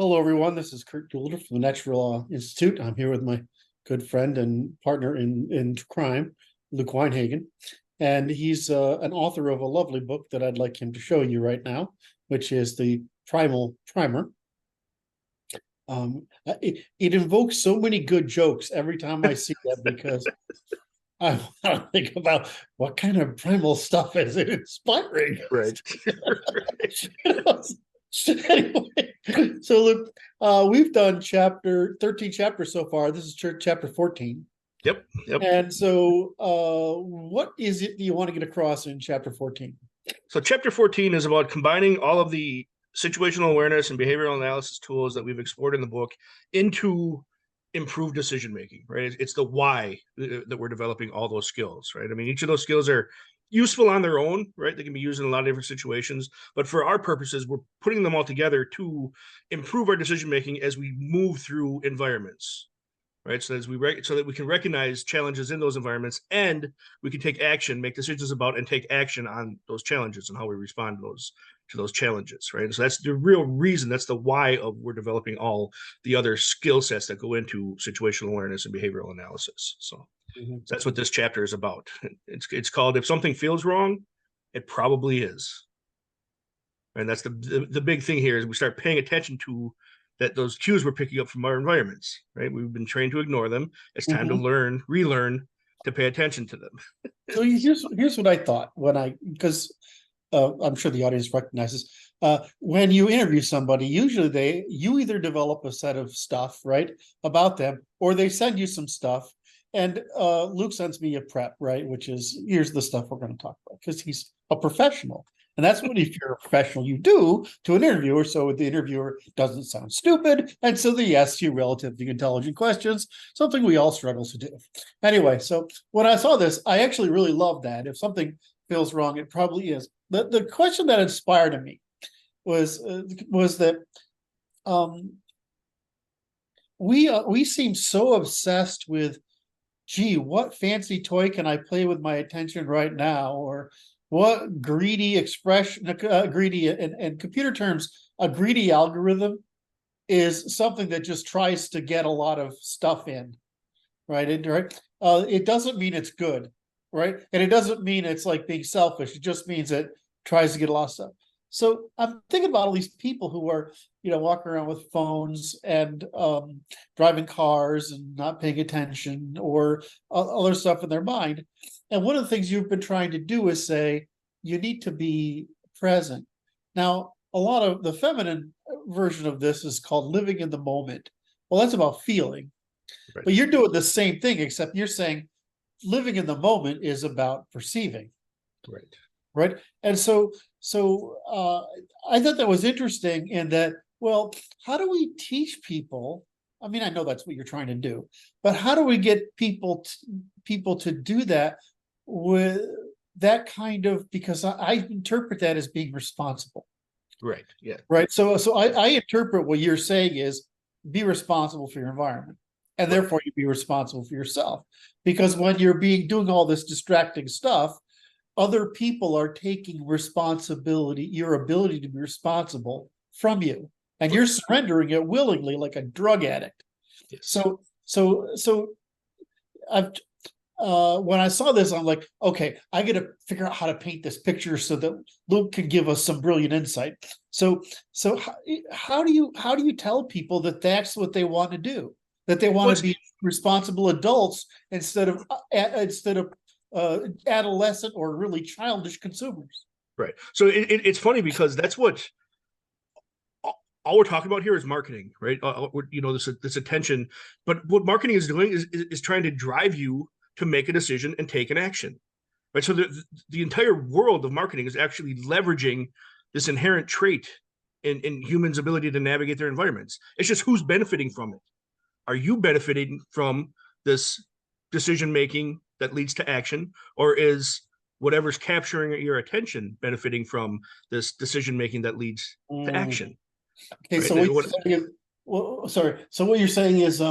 Hello, everyone. This is Curt Doolittle from the Natural Law Institute. I'm here with my good friend and partner in crime, Luke Weinhagen, and he's an author of a lovely book that I'd like him to show you right now, which is the Primal Primer. It invokes so many good jokes every time I see that because I want to think about what kind of primal stuff is it inspiring. Right. Anyway, so look, we've done 13 chapters so far. This is chapter 14. Yep. And so what is it that you want to get across in chapter 14? So chapter 14 is about combining all of the situational awareness and behavioral analysis tools that we've explored in the book into improved decision making, right? It's the why that we're developing all those skills, right? I mean, each of those skills are useful on their own, right? They can be used in a lot of different situations, but for our purposes, we're putting them all together to improve our decision making as we move through environments, right? So so that we can recognize challenges in those environments, and we can take action, make decisions about, and take action on those challenges and how we respond to those challenges, right? So that's the real reason. That's the why of we're developing all the other skill sets that go into situational awareness and behavioral analysis. So that's what this chapter is about. It's called "If Something Feels Wrong, It Probably Is." And that's the big thing here is we start paying attention to that those cues we're picking up from our environments, right? We've been trained to ignore them. It's time to relearn to pay attention to them. So here's what I thought because I'm sure the audience recognizes when you interview somebody, usually you either develop a set of stuff, right, about them, or they send you some stuff. And Luke sends me a prep, right, which is here's the stuff we're going to talk about because he's a professional. And that's what, if you're a professional, you do to an interviewer. So the interviewer doesn't sound stupid. And so they ask you relatively intelligent questions, something we all struggle to do. Anyway, so when I saw this, I actually really loved that. If something feels wrong, it probably is. The question that inspired me was that we seem so obsessed with, gee, what fancy toy can I play with my attention right now? Or what greedy expression, greedy in computer terms, a greedy algorithm is something that just tries to get a lot of stuff in, right? It doesn't mean it's good, right? And it doesn't mean it's like being selfish. It just means it tries to get a lot of stuff. So I'm thinking about all these people who are, walking around with phones and driving cars and not paying attention or other stuff in their mind. And one of the things you've been trying to do is say, you need to be present. Now, a lot of the feminine version of this is called living in the moment. Well, that's about feeling. Right. But you're doing the same thing, except you're saying living in the moment is about perceiving. Right. And so I thought that was interesting in that, well, how do we teach people? I mean, I know that's what you're trying to do, but how do we get people to do that with that kind of, because I interpret that as being responsible. Right. Yeah. Right. So I interpret what you're saying is be responsible for your environment, and therefore you be responsible for yourself. Because when you're doing all this distracting stuff, other people are taking responsibility, your ability to be responsible from you, and you're surrendering it willingly like a drug addict. Yes. So I've when I saw this, I'm like, okay, I got to figure out how to paint this picture so that Luke can give us some brilliant insight. So how do you tell people that that's what they want to do? That they want to be responsible adults instead of adolescent or really childish consumers. Right. So it's funny because that's what all we're talking about here is marketing, right? This attention. But what marketing is doing is trying to drive you to make a decision and take an action, right? So the entire world of marketing is actually leveraging this inherent trait in humans' ability to navigate their environments. It's just who's benefiting from it. Are you benefiting from this decision making that leads to action, or is whatever's capturing your attention benefiting from this decision making that leads to action? Okay, right? So what you're saying is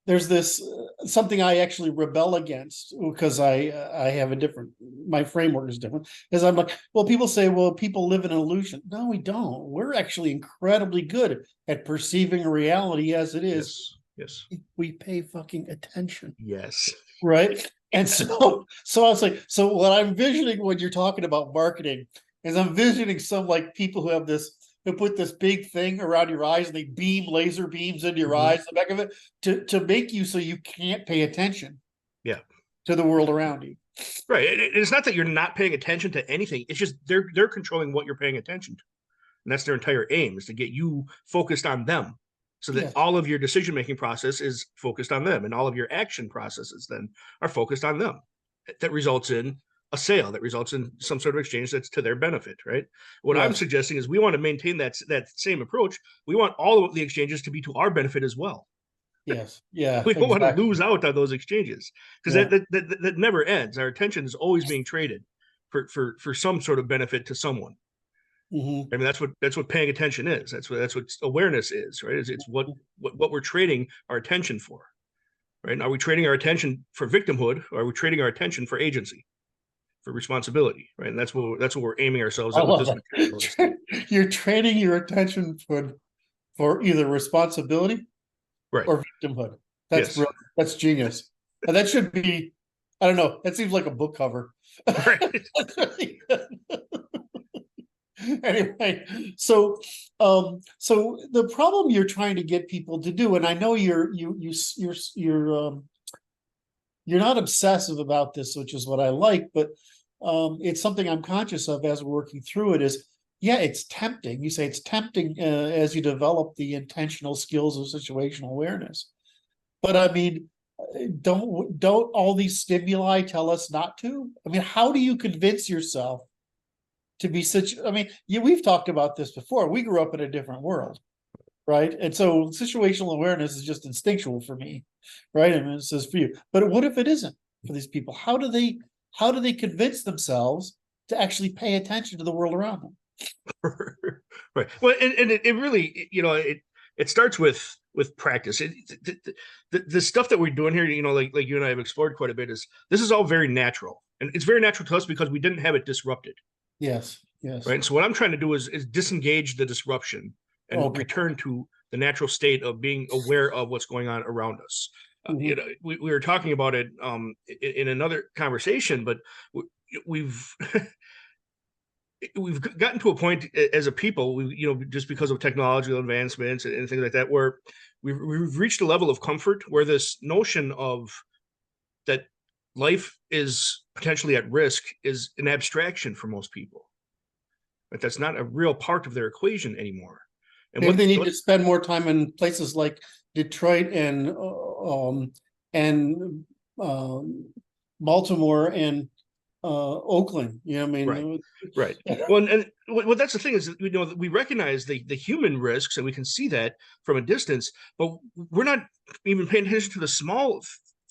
there's this something I actually rebel against because I have a different, my framework is different. Is I'm like, well, people say, well, people live in an illusion. No, we don't. We're actually incredibly good at perceiving reality as it is. Yes. If we pay fucking attention. Yes. Right. And so I was like, so what I'm envisioning when you're talking about marketing is I'm envisioning some like people who have this, who put this big thing around your eyes and they beam laser beams into your eyes, the back of it, to make you so you can't pay attention. Yeah. To the world around you. Right. It's not that you're not paying attention to anything. It's just they're controlling what you're paying attention to. And that's their entire aim, is to get you focused on them, so that all of your decision-making process is focused on them, and all of your action processes then are focused on them. That results in a sale, that results in some sort of exchange that's to their benefit, right? What I'm suggesting is we want to maintain that same approach. We want all of the exchanges to be to our benefit as well. Yes. Yeah. We don't want to lose out on those exchanges, because that never ends. Our attention is always being traded for some sort of benefit to someone. I mean, that's what paying attention is. That's what awareness is, right? It's what we're trading our attention for, right? Are we trading our attention for victimhood, or are we trading our attention for agency, for responsibility, right? And that's what we're aiming ourselves at with this material. You're trading your attention for either responsibility, right, or victimhood. That's brilliant. That's genius. And that should be, I don't know, that seems like a book cover. Right. Anyway, so the problem you're trying to get people to do, and I know you're not obsessive about this, which is what I like, but it's something I'm conscious of as we're working through it, is it's tempting. You say it's tempting as you develop the intentional skills of situational awareness. But I mean, don't all these stimuli tell us not to? I mean, how do you convince yourself to be such? I mean, we've talked about this before. We grew up in a different world, right? And so situational awareness is just instinctual for me, right? I mean, it says for you. But what if it isn't for these people? How do they convince themselves to actually pay attention to the world around them? Right. Well, and it really, it starts with practice. The stuff that we're doing here, like you and I have explored quite a bit, this is all very natural, and it's very natural to us because we didn't have it disrupted. Yes. Right. And so what I'm trying to do is disengage the disruption and return to the natural state of being aware of what's going on around us. We were talking about it in another conversation, but we've gotten to a point as a people, just because of technological advancements and things like that, where we've reached a level of comfort where this notion of that life is potentially at risk is an abstraction for most people. But that's not a real part of their equation anymore. And maybe they need to spend more time in places like Detroit and Baltimore and Oakland. I mean, right. Well, and that's the thing is, we recognize the human risks, and we can see that from a distance, but we're not even paying attention to the small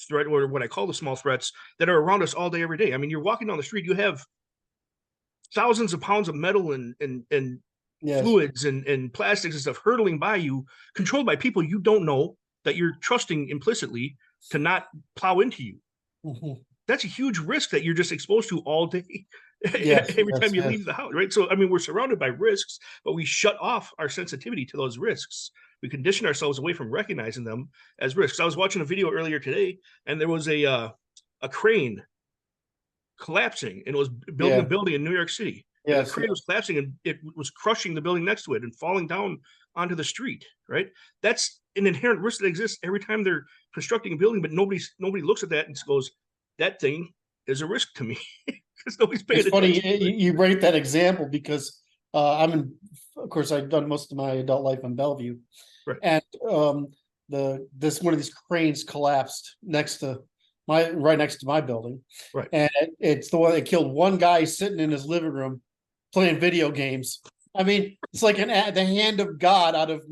threat, or what I call the small threats, that are around us all day, every day. I mean, you're walking down the street, you have thousands of pounds of metal and fluids and plastics and stuff hurtling by you, controlled by people you don't know, that you're trusting implicitly to not plow into you. That's a huge risk that you're just exposed to all day, every time you leave the house, right? So, I mean, we're surrounded by risks, but we shut off our sensitivity to those risks. We condition ourselves away from recognizing them as risks. I was watching a video earlier today, and there was a crane collapsing, and it was building a building in New York City. The crane was collapsing, and it was crushing the building next to it and falling down onto the street, right? That's an inherent risk that exists every time they're constructing a building, but nobody looks at that and goes, that thing is a risk to me, because nobody's paying attention. It's funny you bring that example, because of course, I've done most of my adult life in Bellevue, right? And one of these cranes collapsed right next to my building, right? And it's the one that killed one guy sitting in his living room playing video games. I mean, it's like the hand of God out of.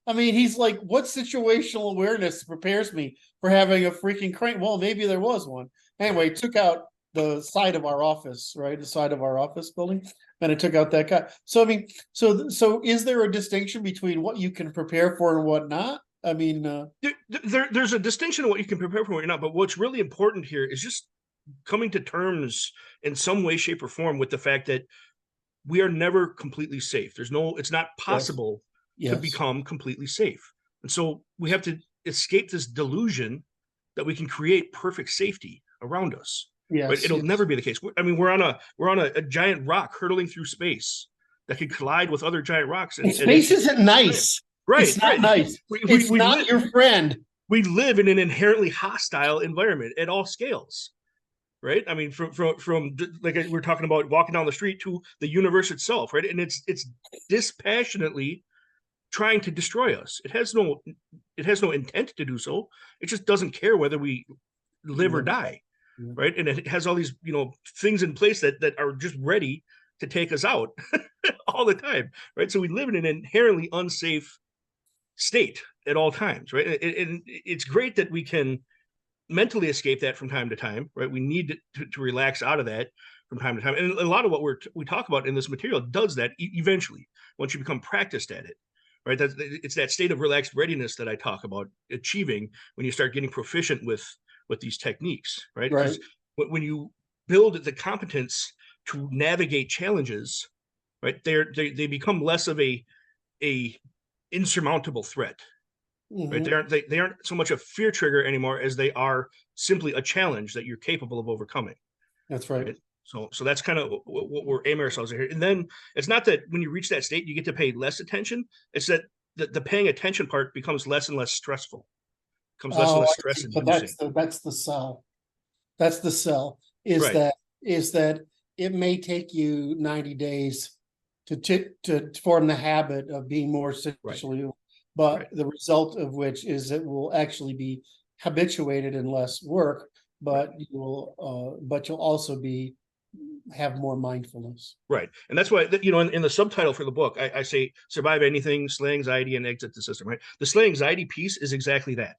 I mean, he's like, what situational awareness prepares me for having a freaking crane? Well, maybe there was one. Anyway, took out the side of our office, right? The side of our office building, and it took out that guy. So, I mean, so is there a distinction between what you can prepare for and what not? I mean, There's a distinction of what you can prepare for and what you're not. But what's really important here is just coming to terms in some way, shape, or form with the fact that we are never completely safe. It's not possible to yes, become completely safe. And so we have to escape this delusion that we can create perfect safety around us. Right? yes, It'll yes. never be the case. I mean, we're on a giant rock hurtling through space that could collide with other giant rocks. And space isn't nice. Right, It's not right. nice. It's not your friend. We live in an inherently hostile environment at all scales. Right. I mean, from like we're talking about walking down the street to the universe itself. Right. And it's dispassionately trying to destroy us. It has no intent to do so. It just doesn't care whether we live or die. Right. And it has all these, things in place that are just ready to take us out all the time. Right. So we live in an inherently unsafe state at all times. Right. And it's great that we can mentally escape that from time to time, right? We need to relax out of that from time to time. And a lot of what we talk about in this material does that eventually, once you become practiced at it, right? It's that state of relaxed readiness that I talk about achieving when you start getting proficient with these techniques, right? Right. When you build the competence to navigate challenges, right, they become less of a insurmountable threat. Right? They aren't so much a fear trigger anymore as they are simply a challenge that you're capable of overcoming. That's right. Right? So that's kind of what we're aiming ourselves at here. And then it's not that when you reach that state you get to pay less attention. It's that the paying attention part becomes less and less stressful. Becomes less and less stress But inducing. that's the sell. That's the sell. Is Right. that it may take you 90 days to form the habit of being more sexually, but the result of which is it will actually be habituated in less work, but you'll also have more mindfulness. Right. And that's why, in the subtitle for the book, I say survive anything, slay anxiety, and exit the system. Right. The slay anxiety piece is exactly that.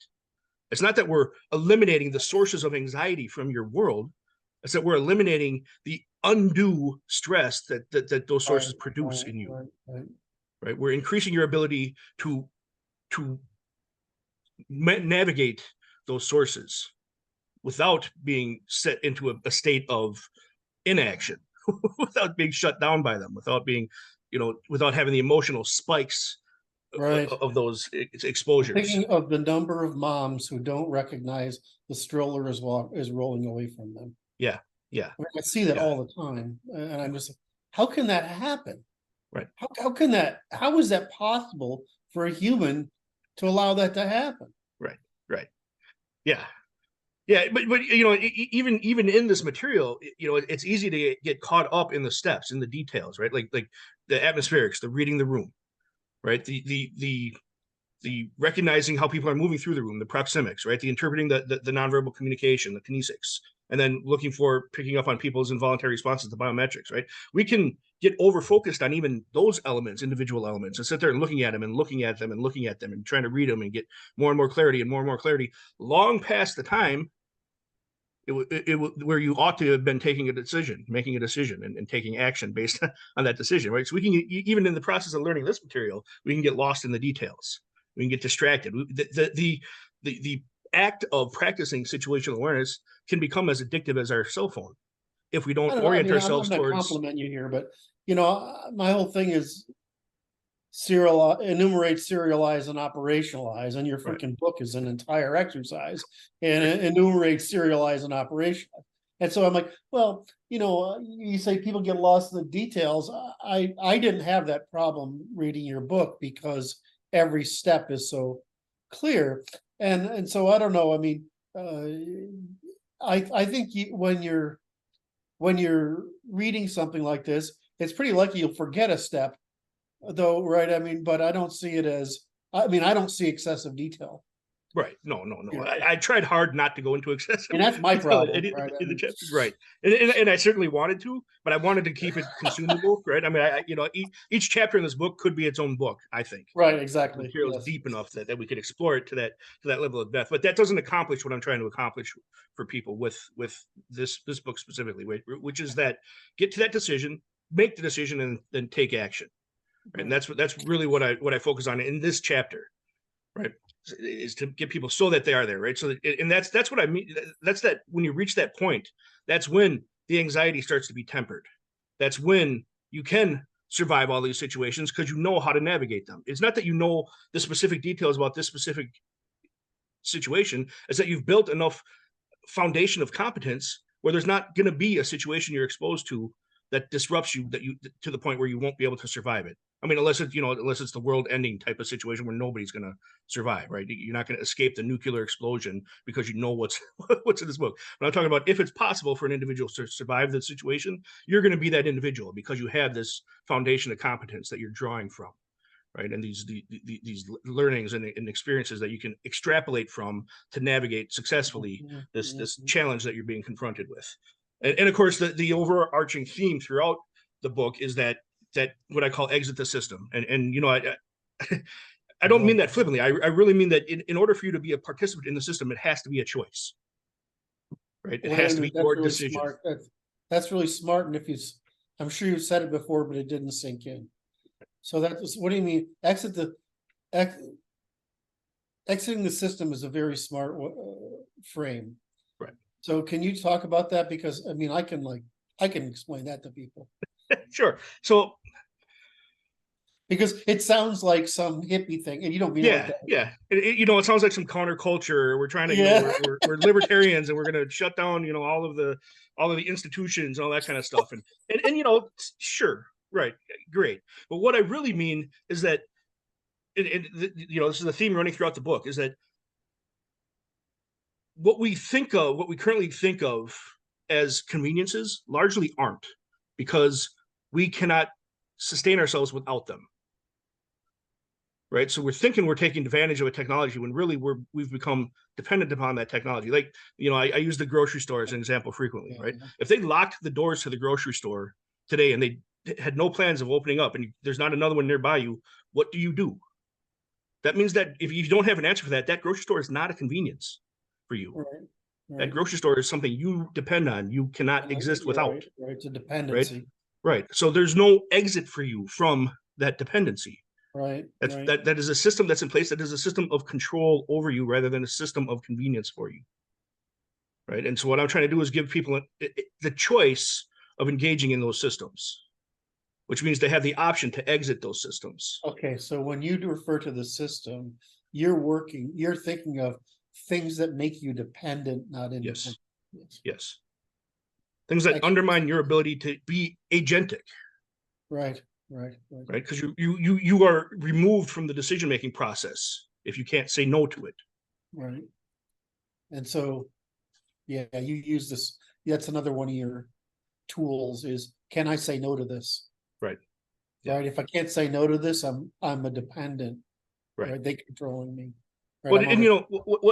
It's not that we're eliminating the sources of anxiety from your world. It's that we're eliminating the undue stress that those sources produce in you. Right. We're increasing your ability to navigate those sources without being set into a state of inaction, without being shut down by them, without being, without having the emotional spikes of those exposures. Thinking of the number of moms who don't recognize the stroller is rolling away from them. Yeah. I see that all the time, and I'm just like, how can that happen? Right. How is that possible for a human to allow that to happen? Right. Yeah. But even in this material, it's easy to get caught up in the steps, in the details, right? Like the atmospherics, the reading the room, right? The recognizing how people are moving through the room, the proxemics, right? The interpreting the nonverbal communication, the kinesics, and then picking up on people's involuntary responses, the biometrics, right? We can get over focused on even those elements, individual elements, and sit there and looking at them and looking at them and looking at them and trying to read them and get more and more clarity and more clarity, long past the time where you ought to have been making a decision and taking action based on that decision, right? So we can, even in the process of learning this material, we can get lost in the details. We can get distracted. The act of practicing situational awareness can become as addictive as our cell phone if we don't orient ourselves I'm towards. not compliment you here, but my whole thing is enumerate, serialize, and operationalize, and your freaking book is an entire exercise and enumerate, serialize, and operationalize. And so I'm like, well, you say people get lost in the details. I didn't have that problem reading your book because every step is so clear. And so I don't know. I mean, I think when you're reading something like this, it's pretty likely you'll forget a step, though, right? I mean, but I don't see it as, I don't see excessive detail. Right. No. I tried hard not to go into excessive. And that's my problem, right? In the chapters, right. And I certainly wanted to, but I wanted to keep it consumable, right? I mean, each chapter in this book could be its own book, I think. Right, exactly. The material is deep enough that we could explore it to that level of depth. But that doesn't accomplish what I'm trying to accomplish for people with this book specifically, which is that get to that decision, make the decision, and then take action. Right? And that's really what I focus on in this chapter. Right. is to get people so that they are there, right? So, and that's what I mean. That's that when you reach that point, that's when the anxiety starts to be tempered. That's when you can survive all these situations because you know how to navigate them. It's not that you know the specific details about this specific situation, it's that you've built enough foundation of competence where there's not going to be a situation you're exposed to that disrupts you, that you to the point where you won't be able to survive it. I mean, unless it's the world ending type of situation where nobody's going to survive, right? You're not going to escape the nuclear explosion because you know what's in this book. But I'm talking about if it's possible for an individual to survive the situation, you're going to be that individual because you have this foundation of competence that you're drawing from, right? And these learnings and experiences that you can extrapolate from to navigate successfully this challenge that you're being confronted with. And of course, the overarching theme throughout the book is that what I call exit the system. And I don't mean that flippantly. I really mean that in order for you to be a participant in the system, it has to be a choice, right? It has to be your decision. That's really smart. And I'm sure you've said it before, but it didn't sink in. So what do you mean? Exiting the system is a very smart frame. Right. So can you talk about that? Because I mean, I can explain that to people. Sure. So, because it sounds like some hippie thing, and you don't mean it like that. Yeah. It sounds like some counterculture. We're trying to, we're libertarians, and we're going to shut down, all of the institutions, and all that kind of stuff. And sure, right, great. But what I really mean is that, this is the theme running throughout the book, is that what we currently think of as conveniences largely aren't, because we cannot sustain ourselves without them. Right. So we're thinking we're taking advantage of a technology when really we've become dependent upon that technology. Like, I use the grocery store as an example frequently, right? If they locked the doors to the grocery store today and they had no plans of opening up and there's not another one nearby you, what do? That means that if you don't have an answer for that, that grocery store is not a convenience for you. Right. That grocery store is something you depend on. You cannot exist without. Right. It's a dependency. Right. So there's no exit for you from that dependency. Right. That is a system that's in place. That is a system of control over you rather than a system of convenience for you. Right. And so what I'm trying to do is give people the choice of engaging in those systems, which means they have the option to exit those systems. Okay. So when you refer to the system, you're thinking of things that make you dependent, not independent. Yes. Things that undermine your ability to be agentic. Right. Because you are removed from the decision-making process if you can't say no to it. Right. And so, you use this. That's another one of your tools is, can I say no to this? Right. Right. If I can't say no to this, I'm a dependent. Right. They controlling me. Right? Well, and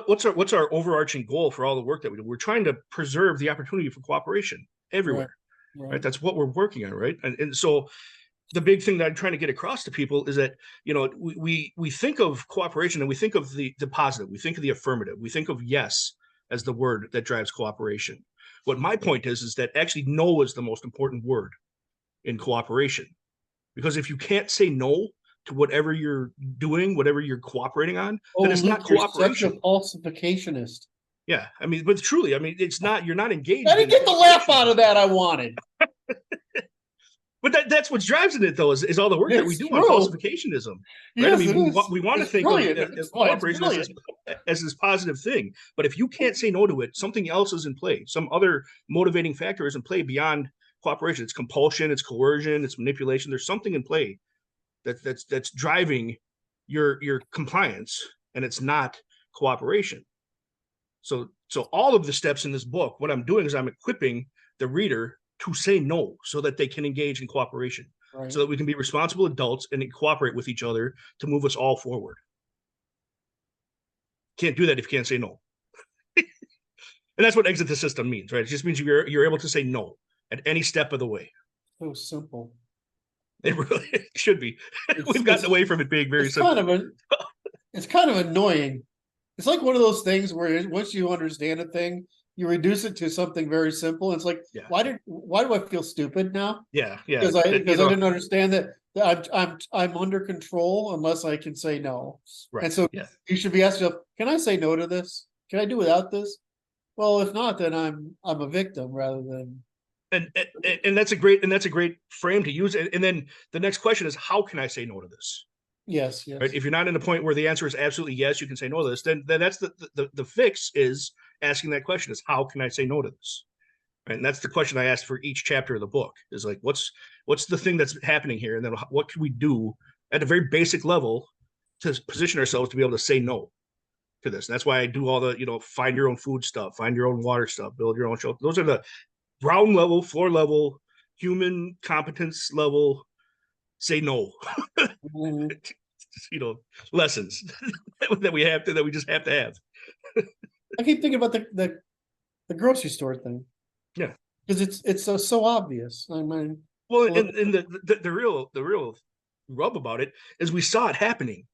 what's our overarching goal for all the work that we do? We're trying to preserve the opportunity for cooperation everywhere. Right. That's what we're working on. Right. And so the big thing that I'm trying to get across to people is that, we think of cooperation and we think of the positive, we think of the affirmative, we think of yes as the word that drives cooperation. What my point is that actually no is the most important word in cooperation, because if you can't say no to whatever you're doing, whatever you're cooperating on, then it's not cooperation. You're such a falsificationist. Yeah, I mean, but truly, I mean, it's not. You're not engaged. I didn't get the laugh out of that I wanted. But that's what drives it, though, is all the work that we do on falsificationism. Right? Yes, I mean, we want to think of cooperation as this positive thing. But if you can't say no to it, something else is in play. Some other motivating factor is in play beyond cooperation. It's compulsion, it's coercion, it's manipulation. There's something in play that's driving your compliance, and it's not cooperation. So all of the steps in this book, what I'm doing is I'm equipping the reader to say no so that they can engage in cooperation, so that we can be responsible adults and cooperate with each other to move us all forward. Can't do that if you can't say no. And that's what exit the system means, right? It just means you're able to say no at any step of the way. So simple. It really should be. We've gotten away from it being very simple. It's kind of annoying. It's like one of those things where once you understand a thing, you reduce it to something very simple. It's like, why do I feel stupid now? Yeah. Because I didn't understand that I'm under control unless I can say no. Right. And so Yeah. you should be asking, can I say no to this? Can I do without this? Well, if not, then I'm a victim rather than. And that's a great frame to use. And then the next question is, how can I say no to this? Yes, yes. Right. If you're not in a point where the answer is absolutely yes, you can say no to this, then that's the fix is asking that question is, how can I say no to this? Right? And that's the question I asked for each chapter of the book is like, what's the thing that's happening here? And then what can we do at a very basic level to position ourselves to be able to say no to this? And that's why I do all the, find your own food stuff, find your own water stuff, build your own shelter. Those are the ground level, floor level, human competence level, say no, Mhm. lessons that we just have to have. I keep thinking about the grocery store thing. Yeah. Because it's so obvious. I mean, well, and the real rub about it is we saw it happening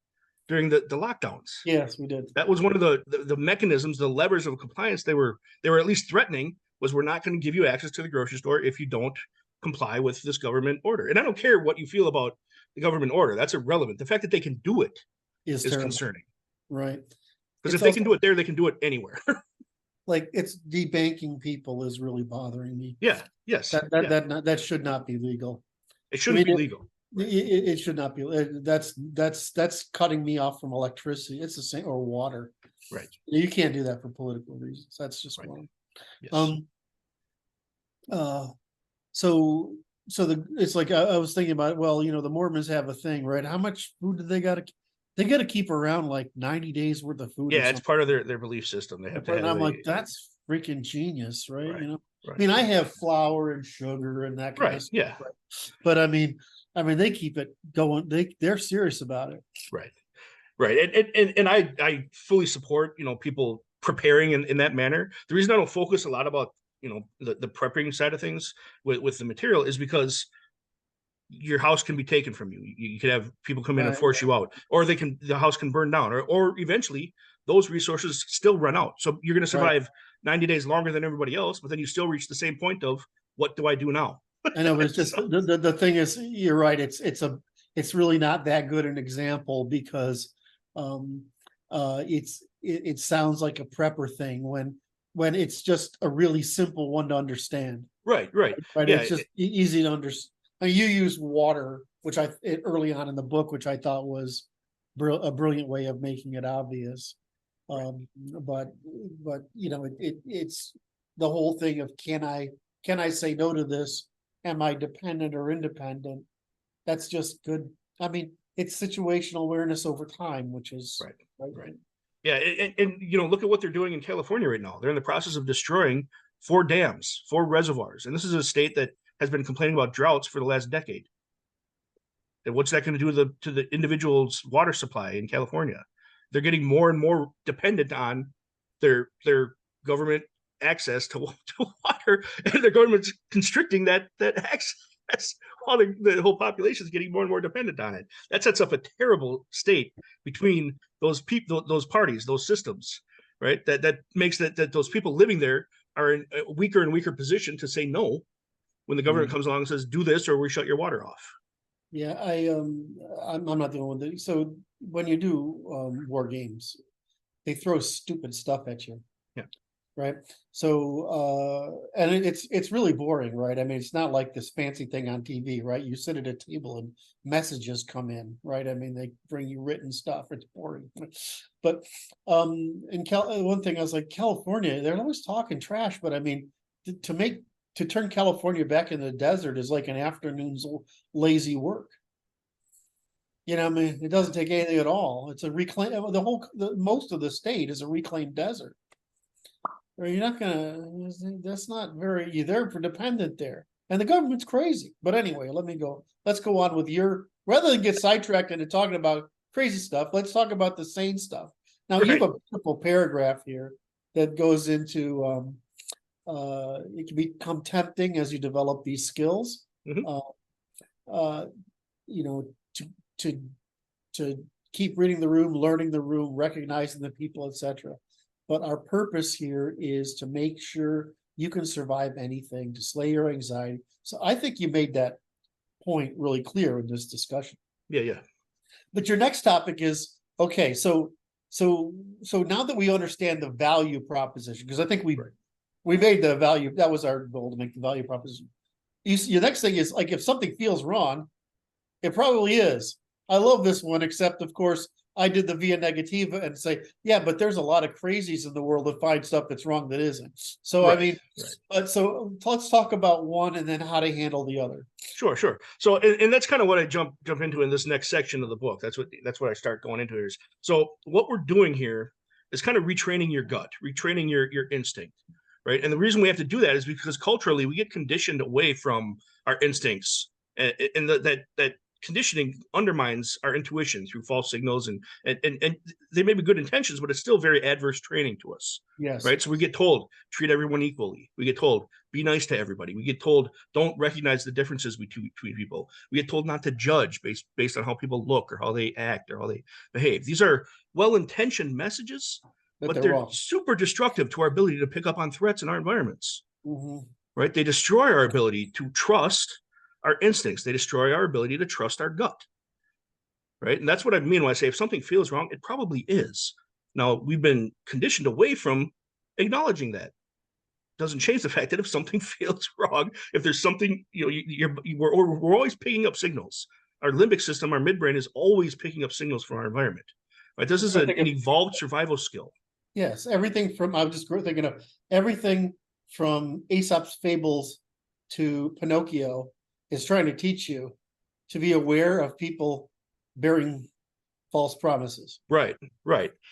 during the lockdowns. Yes, we did. That was one of the mechanisms, the levers of compliance they were at least threatening was we're not going to give you access to the grocery store if you don't comply with this government order. And I don't care what you feel about the government order. That's irrelevant. The fact that they can do it is concerning. Right. Because if they can do it there, they can do it anywhere. Like it's debanking people is really bothering me. Yeah. Yes. That should not be legal. It shouldn't be legal. It should not be. That's cutting me off from electricity. It's the same, or water. Right. You can't do that for political reasons. That's just wrong. Yes. It's like I was thinking about, well, the Mormons have a thing, right? How much food do they got to? They got to keep around like 90 days worth of food. Yeah, it's part of their belief system. They have to. And I'm like, that's freaking genius, right? Right. I mean, I have flour and sugar and that kind of stuff. Yeah. But I mean, they keep it going. They're serious about it. Right. And I fully support, people preparing in that manner. The reason I don't focus a lot about, the prepping side of things with the material is because your house can be taken from you. You could have people come in and force you out, or the house can burn down, or eventually those resources still run out. So you're going to survive 90 days longer than everybody else, but then you still reach the same point of what do I do now? I know, but it's just the thing is, you're right. It's really not that good an example because it sounds like a prepper thing when it's just a really simple one to understand. Right. Yeah, it's just easy to understand. I mean, you use water, which early on in the book, which I thought was a brilliant way of making it obvious. But it's the whole thing of can I say no to this? Am I dependent or independent? That's just good. I mean, it's situational awareness over time, which is right. Yeah, and look at what they're doing in California right now. They're in the process of destroying 4 dams, 4 reservoirs, and this is a state that has been complaining about droughts for the last decade. And what's that going to do to the individual's water supply in California? They're getting more and more dependent on their government access to water, and their government's constricting that access while the whole population is getting more and more dependent on it. That sets up a terrible state between those people, those parties, those systems, right? That makes that those people living there are in a weaker and weaker position to say no when the government comes along and says, do this or we shut your water off. Yeah, I'm not the only one. So when you do war games, they throw stupid stuff at you. Yeah. Right. So and it's really boring, right? I mean, it's not like this fancy thing on TV, right? You sit at a table and messages come in, right? I mean, they bring you written stuff. It's boring. But one thing I was like, California, they're always talking trash, but I mean, to turn California back in the desert is like an afternoon's lazy work. I mean, it doesn't take anything at all. It's a most of the state is a reclaimed desert. Or you're not that's not you're there for dependent there. And the government's crazy. But anyway, let's go on with rather than get sidetracked into talking about crazy stuff, let's talk about the sane stuff. Now, you have a beautiful paragraph here that goes into, it can become tempting as you develop these skills, to keep reading the room, learning the room, recognizing the people, etc. But our purpose here is to make sure you can survive anything, to slay your anxiety. So I think you made that point really clear in this discussion. Yeah. But your next topic is, okay, so now that we understand the value proposition, because I think we made the value, that was our goal, to make the value proposition. Your next thing is, like, if something feels wrong, it probably is. I love this one, except of course I did the via negativa and say, yeah, but there's a lot of crazies in the world that find stuff that's wrong that isn't. So I mean, so let's talk about one and then how to handle the other. Sure. So, and that's kind of what I jump into in this next section of the book. That's what I start going into here. So what we're doing here is kind of retraining your gut, retraining your instinct, right? And the reason we have to do that is because culturally we get conditioned away from our instincts, and that conditioning undermines our intuition through false signals, and they may be good intentions, but it's still very adverse training to us. Yes. Right. So we get told treat everyone equally. We get told be nice to everybody. We get told don't recognize the differences between people. We get told not to judge based on how people look or how they act or how they behave. These are well-intentioned messages, but they're wrong. super destructive to our ability to pick up on threats in our environments. Mm-hmm. Right. They destroy our ability to trust our instincts. They destroy our ability to trust our gut. Right. And that's what I mean when I say if something feels wrong, it probably is. Now, we've been conditioned away from acknowledging that. Doesn't change the fact that if something feels wrong, if there's something, we're always picking up signals. Our limbic system, our midbrain, is always picking up signals from our environment. Right. This is an evolved survival skill. Yes. Everything from, I'm just thinking of everything from Aesop's fables to Pinocchio is trying to teach you to be aware of people bearing false promises. Right.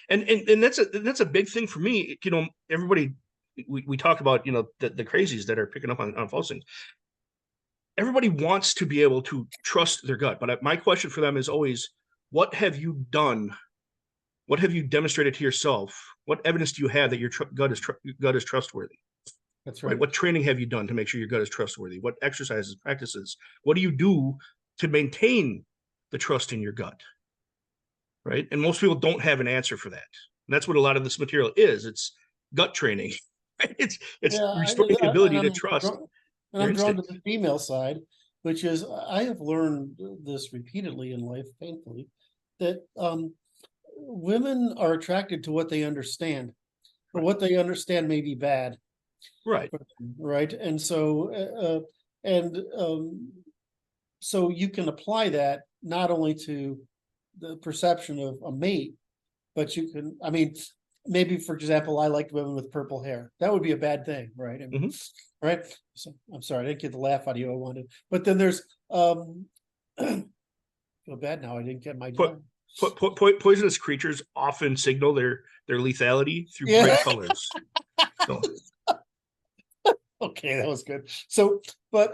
And that's a big thing for me. Everybody, we talk about, the crazies that are picking up on false things. Everybody wants to be able to trust their gut. But my question for them is always, what have you done? What have you demonstrated to yourself? What evidence do you have that your gut is trustworthy? That's right. What training have you done to make sure your gut is trustworthy? What exercises, practices? What do you do to maintain the trust in your gut? Right. And most people don't have an answer for that. And that's what a lot of this material is. It's gut training. It's restoring the ability to trust. And I'm drawn to the female side, which is, I have learned this repeatedly in life, painfully, that women are attracted to what they understand, but what they understand may be bad. Right. And so so you can apply that not only to the perception of a mate, but you can, I mean, maybe, for example, I like women with purple hair. That would be a bad thing, right? I mean, right. So I'm sorry, I didn't get the laugh out of you I wanted. But then there's feel bad now. I didn't get my poisonous creatures often signal their lethality through bright colors. So. Okay, that was good. So, but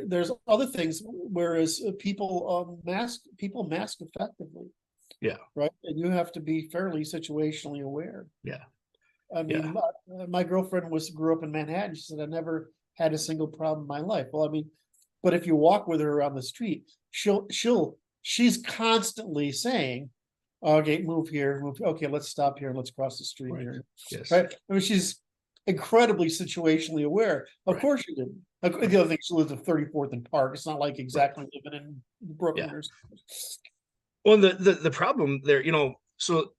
there's other things, whereas people mask effectively. Yeah. Right. And you have to be fairly situationally aware. Yeah. I mean, my girlfriend grew up in Manhattan. She said, I never had a single problem in my life. Well, I mean, but if you walk with her around the street, she's constantly saying, okay, move here, okay, let's stop here and let's cross the street here. Yes. Right. I mean, she's incredibly situationally aware. Of course she didn't. The other thing, she lives at 34th and Park. It's not like exactly living in Brooklyn or something. Well, the problem there, so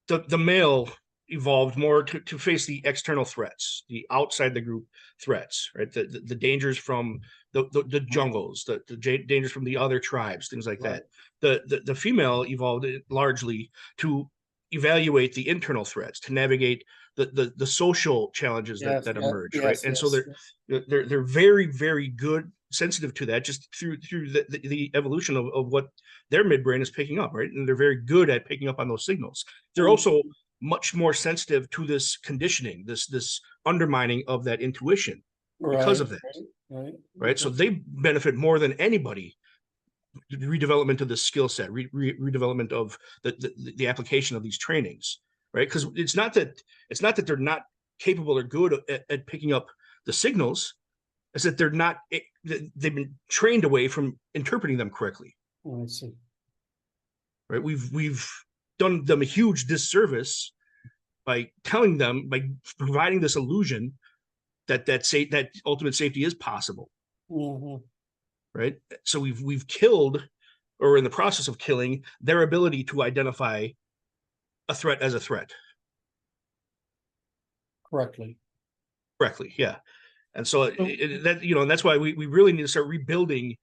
the male evolved more to face the external threats, the outside the group threats, right? The dangers from the jungles, the dangers from the other tribes, things like that. The female evolved largely to evaluate the internal threats, to navigate the social challenges that emerge, right? And so they're very, very good, sensitive to that, just through the evolution of what their midbrain is picking up, right? And they're very good at picking up on those signals. They're also much more sensitive to this conditioning, this undermining of that intuition because of that, right? So they benefit more than anybody. Redevelopment of the skill set, redevelopment of the application of these trainings, right? Because it's not that they're not capable or good at picking up the signals. It's that they've been trained away from interpreting them correctly. Oh, I see. Right. We've done them a huge disservice by providing this illusion that ultimate safety is possible. Mhm. right? So we've killed, or in the process of killing, their ability to identify a threat as a threat Correctly. correctly. Yeah. And so So, that, and that's why we really need to start rebuilding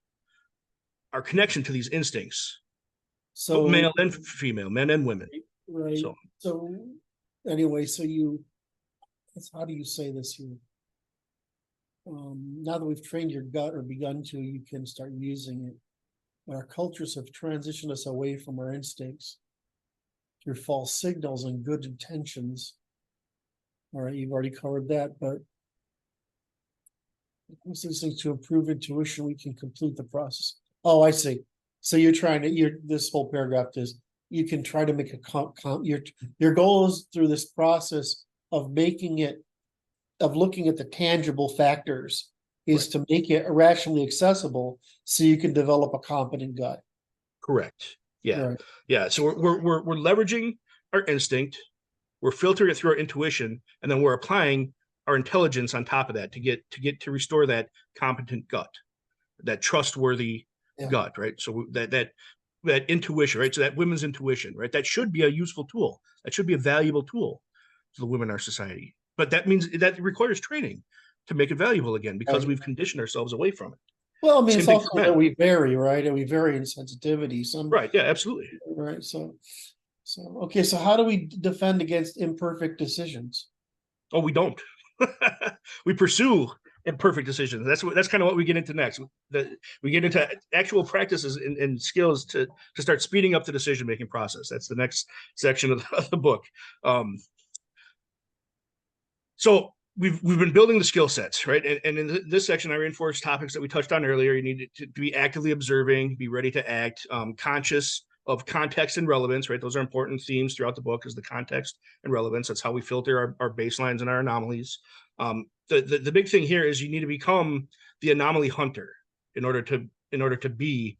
our connection to these instincts, both so male and female, men and women. right. So So anyway, so you, how do you say this here? Now that we've trained your gut or begun to, you can start using it. But our cultures have transitioned us away from our instincts through false signals and good intentions. All right, you've already covered that, but these things to improve intuition, we can complete the process. Oh, I see. So you're trying to, this whole paragraph is, you can try to make your goal is through this process of making it, of looking at the tangible factors, is right. to make it rationally accessible so you can develop a competent gut. Correct. Yeah. Right. Yeah. So we're leveraging our instinct, we're filtering it through our intuition, and then we're applying our intelligence on top of that to restore that competent gut, that trustworthy Yeah. gut, right? So that intuition, right? So that women's intuition, right? That should be a useful tool. That should be a valuable tool to the women in our society. But that means that requires training to make it valuable again, because Right. we've conditioned ourselves away from it. Well, I mean, Same it's thing for also that men. we vary, right? And we vary in sensitivity. Some, Right. Yeah, absolutely. right? So okay. So how do we defend against imperfect decisions? Oh, we don't. We pursue imperfect decisions. That's kind of what we get into next. We get into actual practices and skills to start speeding up the decision making process. That's the next section of the book. So we've been building the skill sets, right? And in this section, I reinforce topics that we touched on earlier. You need to be actively observing, be ready to act, conscious of context and relevance, right? Those are important themes throughout the book, is the context and relevance. That's how we filter our baselines and our anomalies. The big thing here is you need to become the anomaly hunter in order to be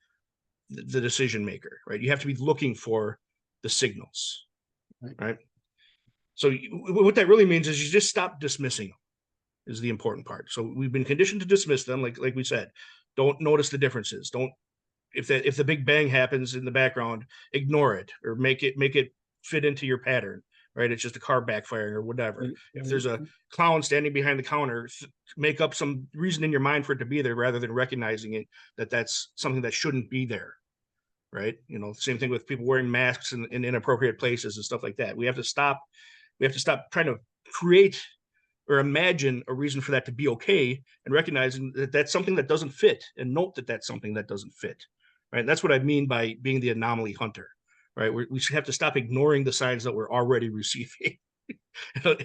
the decision maker, right? You have to be looking for the signals, right? So what that really means is you just stop dismissing them, is the important part. So we've been conditioned to dismiss them, like we said. Don't notice the differences. Don't, if the big bang happens in the background, ignore it or make it fit into your pattern, right? It's just a car backfiring or whatever. If there's a clown standing behind the counter, make up some reason in your mind for it to be there, rather than recognizing it, that's something that shouldn't be there, right? Same thing with people wearing masks in inappropriate places and stuff like that. We have to stop trying to create or imagine a reason for that to be okay, and recognizing that that's something that doesn't fit, and note that that's something that doesn't fit, right? And that's what I mean by being the anomaly hunter, right? We should have to stop ignoring the signs that we're already receiving.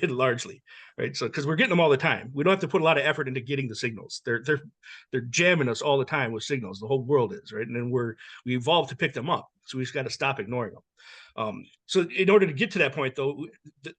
Largely, right? So because we're getting them all the time, we don't have to put a lot of effort into getting the signals. They're jamming us all the time with signals. The whole world is, right? And then we evolved to pick them up, so we just got to stop ignoring them. So in order to get to that point, though,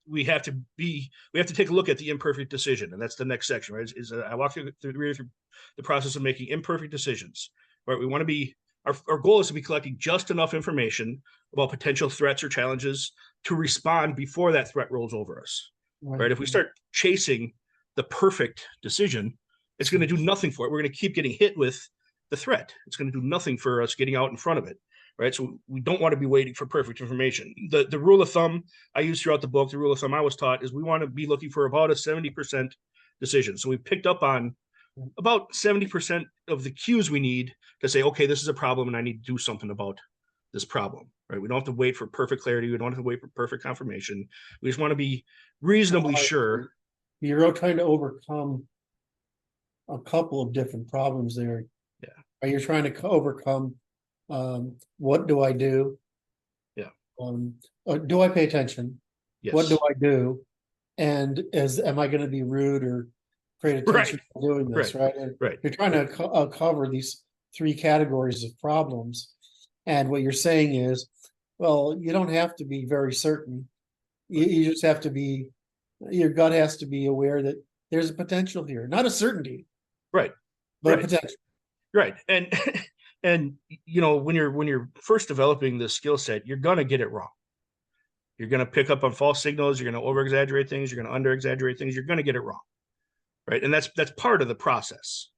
we have to take a look at the imperfect decision, and that's the next section, right? I walk through the process of making imperfect decisions, right? We want to be, our goal is to be collecting just enough information about potential threats or challenges to respond before that threat rolls over us, right? If we start chasing the perfect decision, it's going to do nothing for it. We're going to keep getting hit with the threat. It's going to do nothing for us getting out in front of it, right? So we don't want to be waiting for perfect information. The rule of thumb I use throughout the book, the rule of thumb I was taught, is we want to be looking for about a 70% decision. So we picked up on about 70% of the cues we need to say, okay, this is a problem and I need to do something about this problem, right? We don't have to wait for perfect clarity. We don't have to wait for perfect confirmation. We just want to be reasonably sure. You're trying to overcome a couple of different problems there. Yeah. Are you trying to overcome, what do I do? Yeah. Do I pay attention? Yes. What do I do? And am I going to be rude or create attention for doing this? Right. Right. You're trying to cover these three categories of problems. And what you're saying is, well, you don't have to be very certain. You just have to be, your gut has to be aware that there's a potential here, not a certainty. Right. But a potential. Right. And when you're first developing this skill set, you're gonna get it wrong. You're gonna pick up on false signals. You're gonna over exaggerate things. You're gonna under exaggerate things. You're gonna get it wrong, right? And that's part of the process.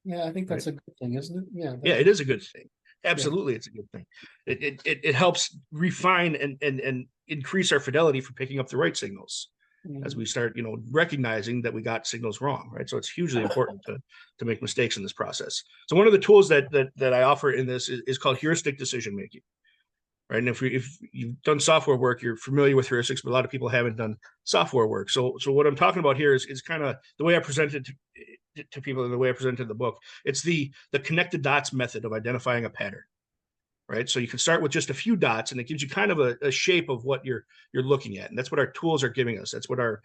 Yeah, I think right? that's a good thing, isn't it? Yeah. Yeah, it is a good thing. Yeah. Absolutely, it's a good thing. It helps refine and increase our fidelity for picking up the right signals as we start, recognizing that we got signals wrong, right? So it's hugely important to make mistakes in this process. So one of the tools that I offer in this is called heuristic decision making, right? And if you've done software work, you're familiar with heuristics, but a lot of people haven't done software work. So what I'm talking about here is kind of the way I presented to people and the way I presented the book. It's the connected dots method of identifying a pattern, right? So you can start with just a few dots, and it gives you kind of a shape of what you're looking at, and that's what our tools are giving us. That's what our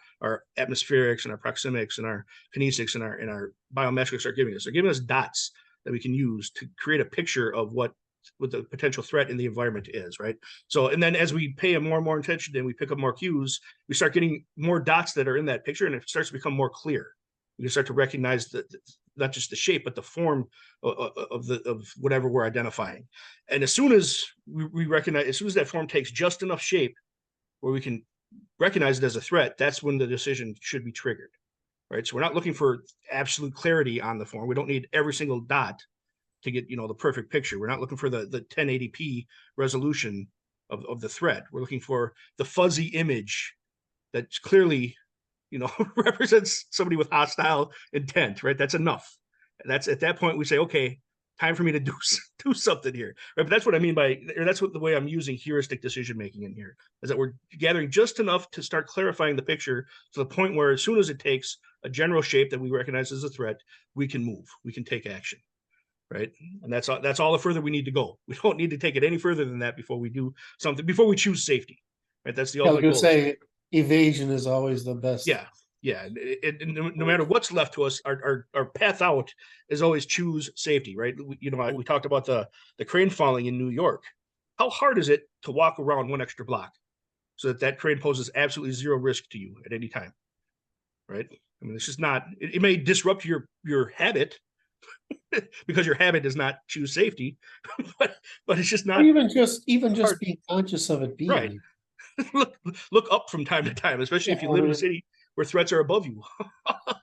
atmospherics and our proxemics and our kinesics and our biometrics are giving us. They're giving us dots that we can use to create a picture of what the potential threat in the environment is, right? So, and then as we pay more and more attention and we pick up more cues, we start getting more dots that are in that picture, and it starts to become more clear. We can start to recognize not just the shape, but the form of whatever we're identifying. And as soon as we recognize, as soon as that form takes just enough shape where we can recognize it as a threat, that's when the decision should be triggered, right? So we're not looking for absolute clarity on the form. We don't need every single dot to get, the perfect picture. We're not looking for the 1080p resolution of the threat. We're looking for the fuzzy image that's clearly, represents somebody with hostile intent, right? That's enough. That's at that point we say, okay, time for me to do something here, right? But that's what I mean by, or that's what the way I'm using heuristic decision making in here, is that we're gathering just enough to start clarifying the picture to the point where as soon as it takes a general shape that we recognize as a threat, we can move, we can take action, right? And that's all the further we need to go. We don't need to take it any further than that before we do something, before we choose safety, right? That's the I was ultimate gonna goal. say evasion is always the best. Yeah. No matter what's left to us, our path out is always choose safety, right? We talked about the crane falling in New York. How hard is it to walk around one extra block so that crane poses absolutely zero risk to you at any time, right? I mean, it's just not. It may disrupt your habit because your habit does not choose safety, but it's just not. Or even just being conscious of it being right. Look up from time to time, especially if you live in a city where threats are above you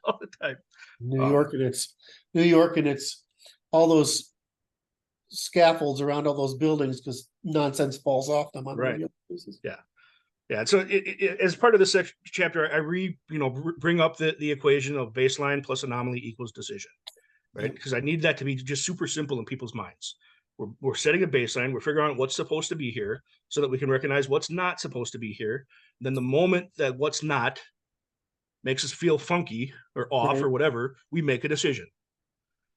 all the time. New York and it's all those scaffolds around all those buildings because nonsense falls off them on right. places. Yeah. So as part of this chapter, I bring up the equation of baseline plus anomaly equals decision, right? Because I need that to be just super simple in people's minds. We're setting a baseline. We're figuring out what's supposed to be here so that we can recognize what's not supposed to be here. Then the moment that what's not makes us feel funky or off or whatever, we make a decision.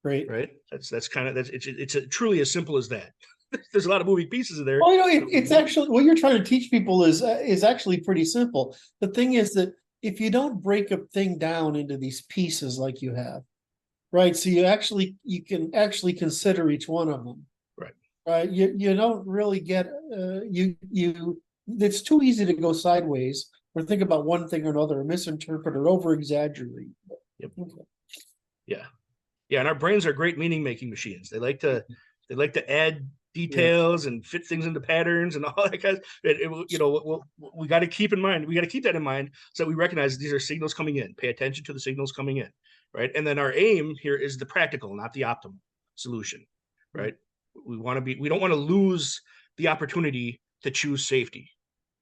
Right. That's kind of it's truly as simple as that. There's a lot of moving pieces in there. Well, it's actually what you're trying to teach people is actually pretty simple. The thing is that if you don't break a thing down into these pieces like you have, right? So you can actually consider each one of them. Right. You don't really get it's too easy to go sideways or think about one thing or another, or misinterpret or over exaggerate. Yep. Okay. Yeah. And our brains are great meaning making machines. They like to add details and fit things into patterns and all that kind of, we got to keep in mind, we got to keep that in mind so that we recognize these are signals coming in, pay attention to the signals coming in, right? And then our aim here is the practical, not the optimal solution, right? We don't want to lose the opportunity to choose safety,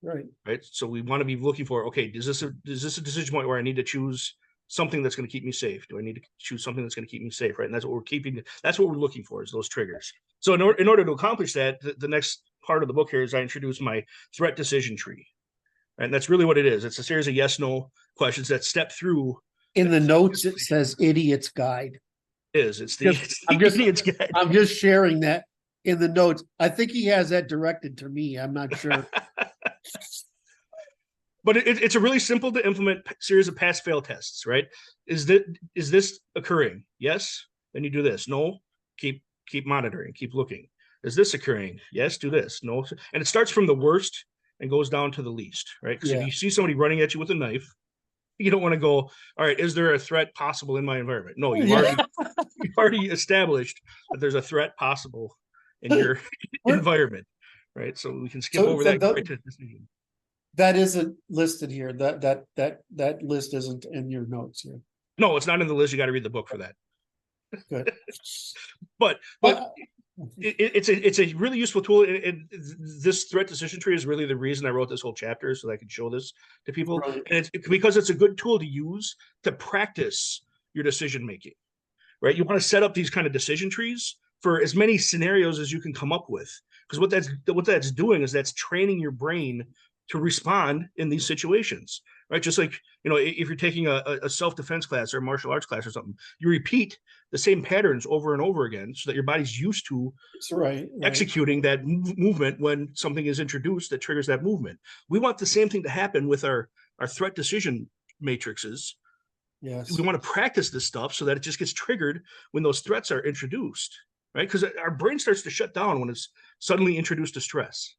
right? So we want to be looking for, okay, is this a decision point where I need to choose something that's going to keep me safe? Do I need to choose something that's going to keep me safe, right? And that's what we're looking for, is those triggers. So in order to accomplish that, the next part of the book here is I introduce my threat decision tree, right? And that's really what it is. It's a series of yes/no questions that step through. In the notes, it says "Idiot's Guide." It's the Idiot's Guide. I'm just sharing that in the notes. I think he has that directed to me. I'm not sure. But it's a really simple to implement series of pass-fail tests, right? Is this occurring? Yes, then you do this. No, keep monitoring, keep looking. Is this occurring? Yes, do this. No, and it starts from the worst and goes down to the least, right? Because if you see somebody running at you with a knife, you don't want to go, all right, is there a threat possible in my environment? No, you've already established that there's a threat possible in your environment, right? So we can skip over that. That isn't listed here. That list isn't in your notes here. No, it's not in the list. You got to read the book for that. Good. But Uh, it's a really useful tool. And this threat decision tree is really the reason I wrote this whole chapter, so that I could show this to people. Right. And it's because it's a good tool to use to practice your decision making, right? You want to set up these kind of decision trees for as many scenarios as you can come up with, because what that's doing is that's training your brain to respond in these situations, right? Just like, if you're taking a self-defense class or a martial arts class or something, you repeat the same patterns over and over again so that your body's used to Right. executing that movement when something is introduced that triggers that movement. We want the same thing to happen with our threat decision matrices. Yes. We want to practice this stuff so that it just gets triggered when those threats are introduced, right? Because our brain starts to shut down when it's suddenly introduced to stress,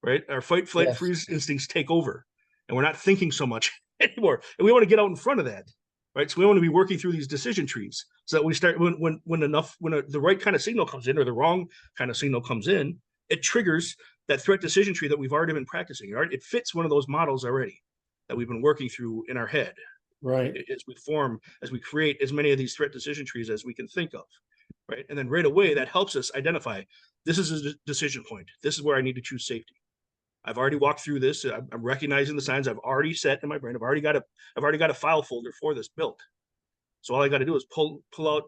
right? Our fight, flight, Yes. freeze instincts take over, and we're not thinking so much anymore. And we want to get out in front of that, right? So we want to be working through these decision trees so that we start when the right kind of signal comes in or the wrong kind of signal comes in, it triggers that threat decision tree that we've already been practicing. Right? It fits one of those models already that we've been working through in our head. Right. As we create as many of these threat decision trees as we can think of, right? And then right away, that helps us identify, this is a decision point. This is where I need to choose safety. I've already walked through this. I'm recognizing the signs I've already set in my brain. I've already got a file folder for this built. So all I got to do is pull out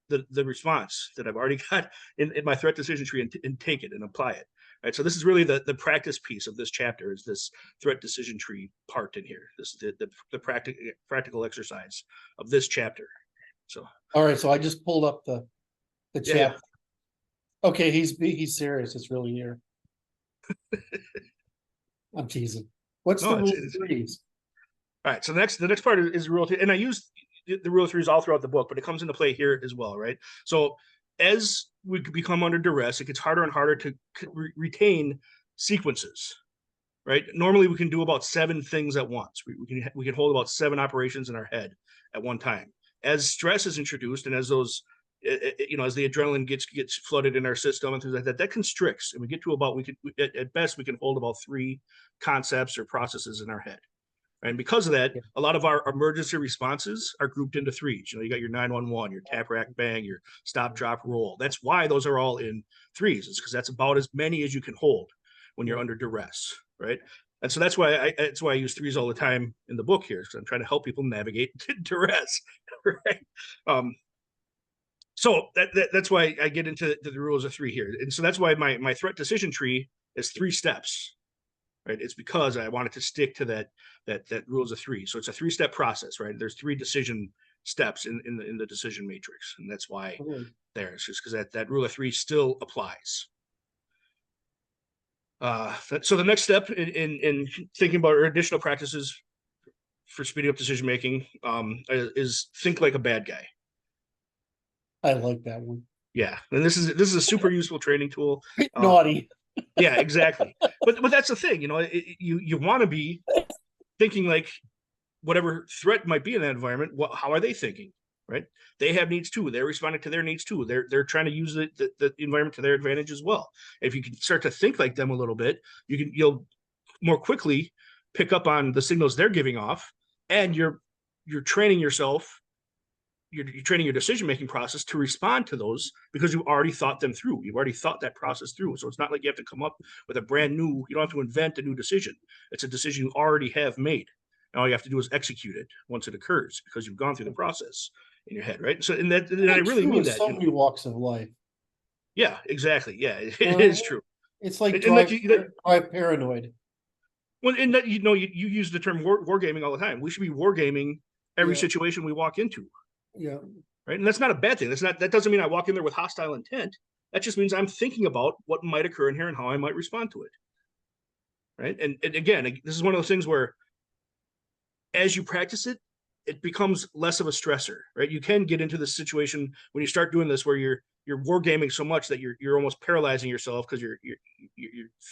the response that I've already got in my threat decision tree and take it and apply it. Right. So this is really the practice piece of this chapter, is this threat decision tree part in here. This is the practical exercise of this chapter. So All right. So I just pulled up the yeah. chapter. Okay, he's serious. It's really here. I'm teasing. What's the rule of threes? All right. So the next part is rule 3, and I used the rule of threes all throughout the book, but it comes into play here as well, right? So as we become under duress, it gets harder and harder to retain sequences, right? Normally we can do about 7 things at once. We can hold about 7 operations in our head at one time. As stress is introduced, and as those, as the adrenaline gets flooded in our system and things like that constricts, and we get to about, at best we can hold about 3 concepts or processes in our head. And because of that, a lot of our emergency responses are grouped into 3s. You got your 911, your tap, rack, bang, your stop, drop, roll. That's why those are all in 3s. It's because that's about as many as you can hold when you're under duress, right? And so that's why I use 3s all the time in the book here, because I'm trying to help people navigate duress, right? So that's why I get into the rules of 3 here. And so that's why my threat decision tree is 3 steps. Right? It's because I wanted to stick to that rules of 3. So it's a 3-step process, right? There's 3 decision steps in the decision matrix, and that's why it's just because that rule of 3 still applies. So the next step in thinking about additional practices for speeding up decision making is think like a bad guy. I like that one. Yeah, and this is a super useful training tool. Naughty. Yeah, exactly. But that's the thing, you want to be thinking like whatever threat might be in that environment. How are they thinking? Right? They have needs too. They're responding to their needs too. They're trying to use the environment to their advantage as well. If you can start to think like them a little bit, you'll more quickly pick up on the signals they're giving off, and you're training yourself. You're training your decision-making process to respond to those because you already thought them through. You've already thought that process through. So it's not like you have to come up with a brand new, you don't have to invent a new decision. It's a decision you already have made. And all you have to do is execute it once it occurs because you've gone through the process in your head, right? So, and I really mean that. So many walks of life. Yeah, exactly. Yeah, it is true. It's like drive paranoid. Well, and that, you use the term wargaming all the time. We should be wargaming every situation we walk into. Yeah. Right. And that's not a bad thing. That doesn't mean I walk in there with hostile intent. That just means I'm thinking about what might occur in here and how I might respond to it. Right. And again, this is one of those things where as you practice it, it becomes less of a stressor, right? You can get into this situation when you start doing this where you're wargaming so much that you're almost paralyzing yourself because you're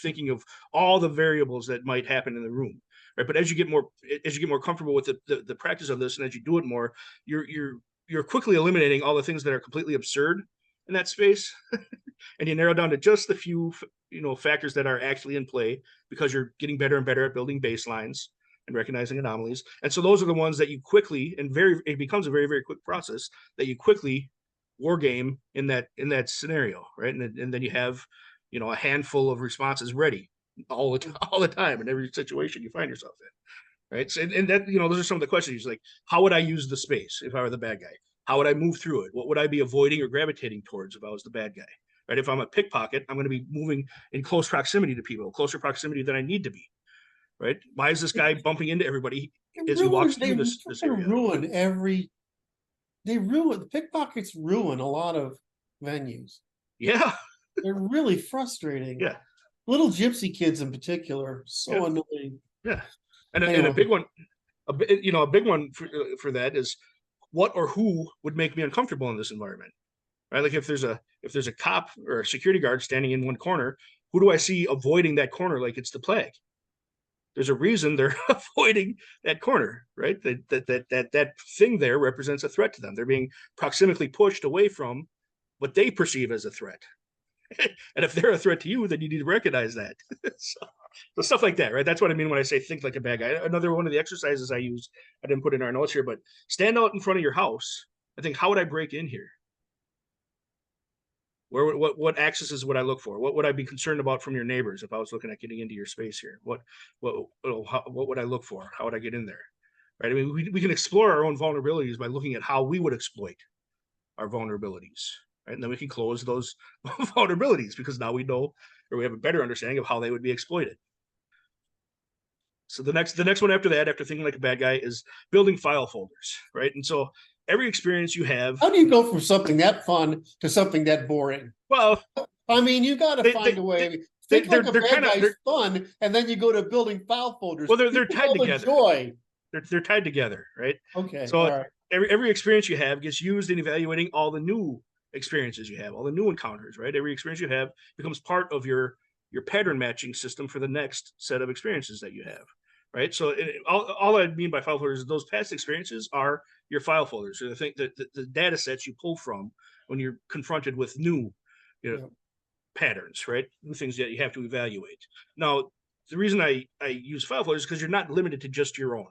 thinking of all the variables that might happen in the room. Right. But as you get more comfortable with the practice of this, and as you do it more, you're quickly eliminating all the things that are completely absurd in that space. And you narrow down to just the few, factors that are actually in play because you're getting better and better at building baselines and recognizing anomalies. And so those are the ones that you quickly, it becomes a very, very quick process that you quickly war game in that scenario, right? And then you have, you know, a handful of responses ready all the time in every situation you find yourself in, right? So, and that, you know, those are some of the questions. Like, how would I use the space if I were the bad guy? How would I move through it? What would I be avoiding or gravitating towards if I was the bad guy? Right? If I'm a pickpocket, I'm going to be moving in close proximity to people, closer proximity than I need to be. Right? Why is this guy bumping into everybody as he walks through this area? The pickpockets ruin a lot of venues. Yeah. They're really frustrating. Yeah. Little gypsy kids in particular, so Yeah. annoying. Yeah. And a big one, a big one for that is what or who would make me uncomfortable in this environment, right? Like if there's a cop or a security guard standing in one corner, who do I see avoiding that corner like it's the plague? There's a reason they're avoiding that corner, right? That thing there represents a threat to them. They're being proximically pushed away from what they perceive as a threat. And if they're a threat to you, then you need to recognize that. So stuff like that, right? That's what I mean when I say think like a bad guy. Another one of the exercises I use, I didn't put in our notes here, but stand out in front of your house. I think, how would I break in here? What accesses would I look for? What would I be concerned about from your neighbors if I was looking at getting into your space here? What would I look for? How would I get in there? Right? I mean, we can explore our own vulnerabilities by looking at how we would exploit our vulnerabilities, right? And then we can close those vulnerabilities because now we know, or we have a better understanding of how they would be exploited. So the next one after that, after thinking like a bad guy, is building file folders, right? And so every experience you have. How do you go from something that fun to something that boring? Well, I mean, you got to find a way. Think like a bad guy's fun, and then you go to building file folders. Well, they're tied together. Joy. They're tied together, right? Okay. So every experience you have gets used in evaluating all the new experiences you have, all the new encounters, right? Every experience you have becomes part of your pattern matching system for the next set of experiences that you have, right? So all I mean by file folders is those past experiences are your file folders, or the data sets you pull from when you're confronted with new patterns, right? New things that you have to evaluate. Now, the reason I use file folders is because you're not limited to just your own.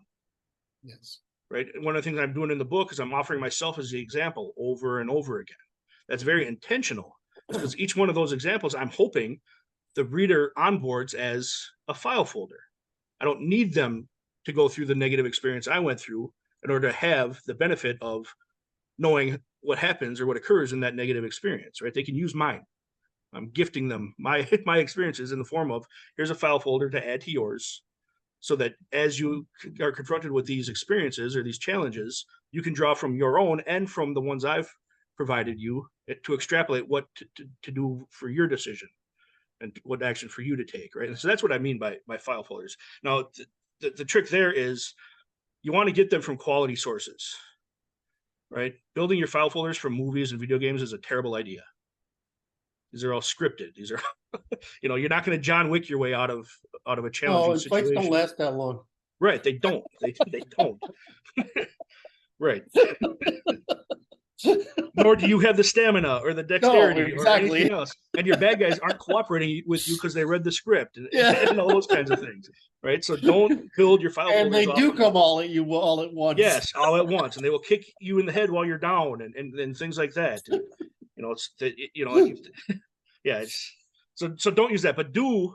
Yes. Right. And one of the things I'm doing in the book is I'm offering myself as the example over and over again. That's very intentional because each one of those examples, I'm hoping the reader onboards as a file folder. I don't need them to go through the negative experience I went through in order to have the benefit of knowing what happens or what occurs in that negative experience, right? They can use mine. I'm gifting them my experiences in the form of, here's a file folder to add to yours, so that as you are confronted with these experiences or these challenges, you can draw from your own and from the ones I've provided you to extrapolate what to do for your decision and what action for you to take, right? And so that's what I mean by file folders. Now, the trick there is you want to get them from quality sources, right? Building your file folders from movies and video games is a terrible idea. These are all scripted. These are, you're not going to John Wick your way out of a challenging situation. Fights don't last that long. Right. They don't. They don't. Right. Nor do you have the stamina or the dexterity or anything else. And your bad guys aren't cooperating with you because they read the script and all those kinds of things. Right. So don't build your file folders. And they do come all at you all at once. Yes, all at once. And they will kick you in the head while you're down and things like that. So don't use that, but do,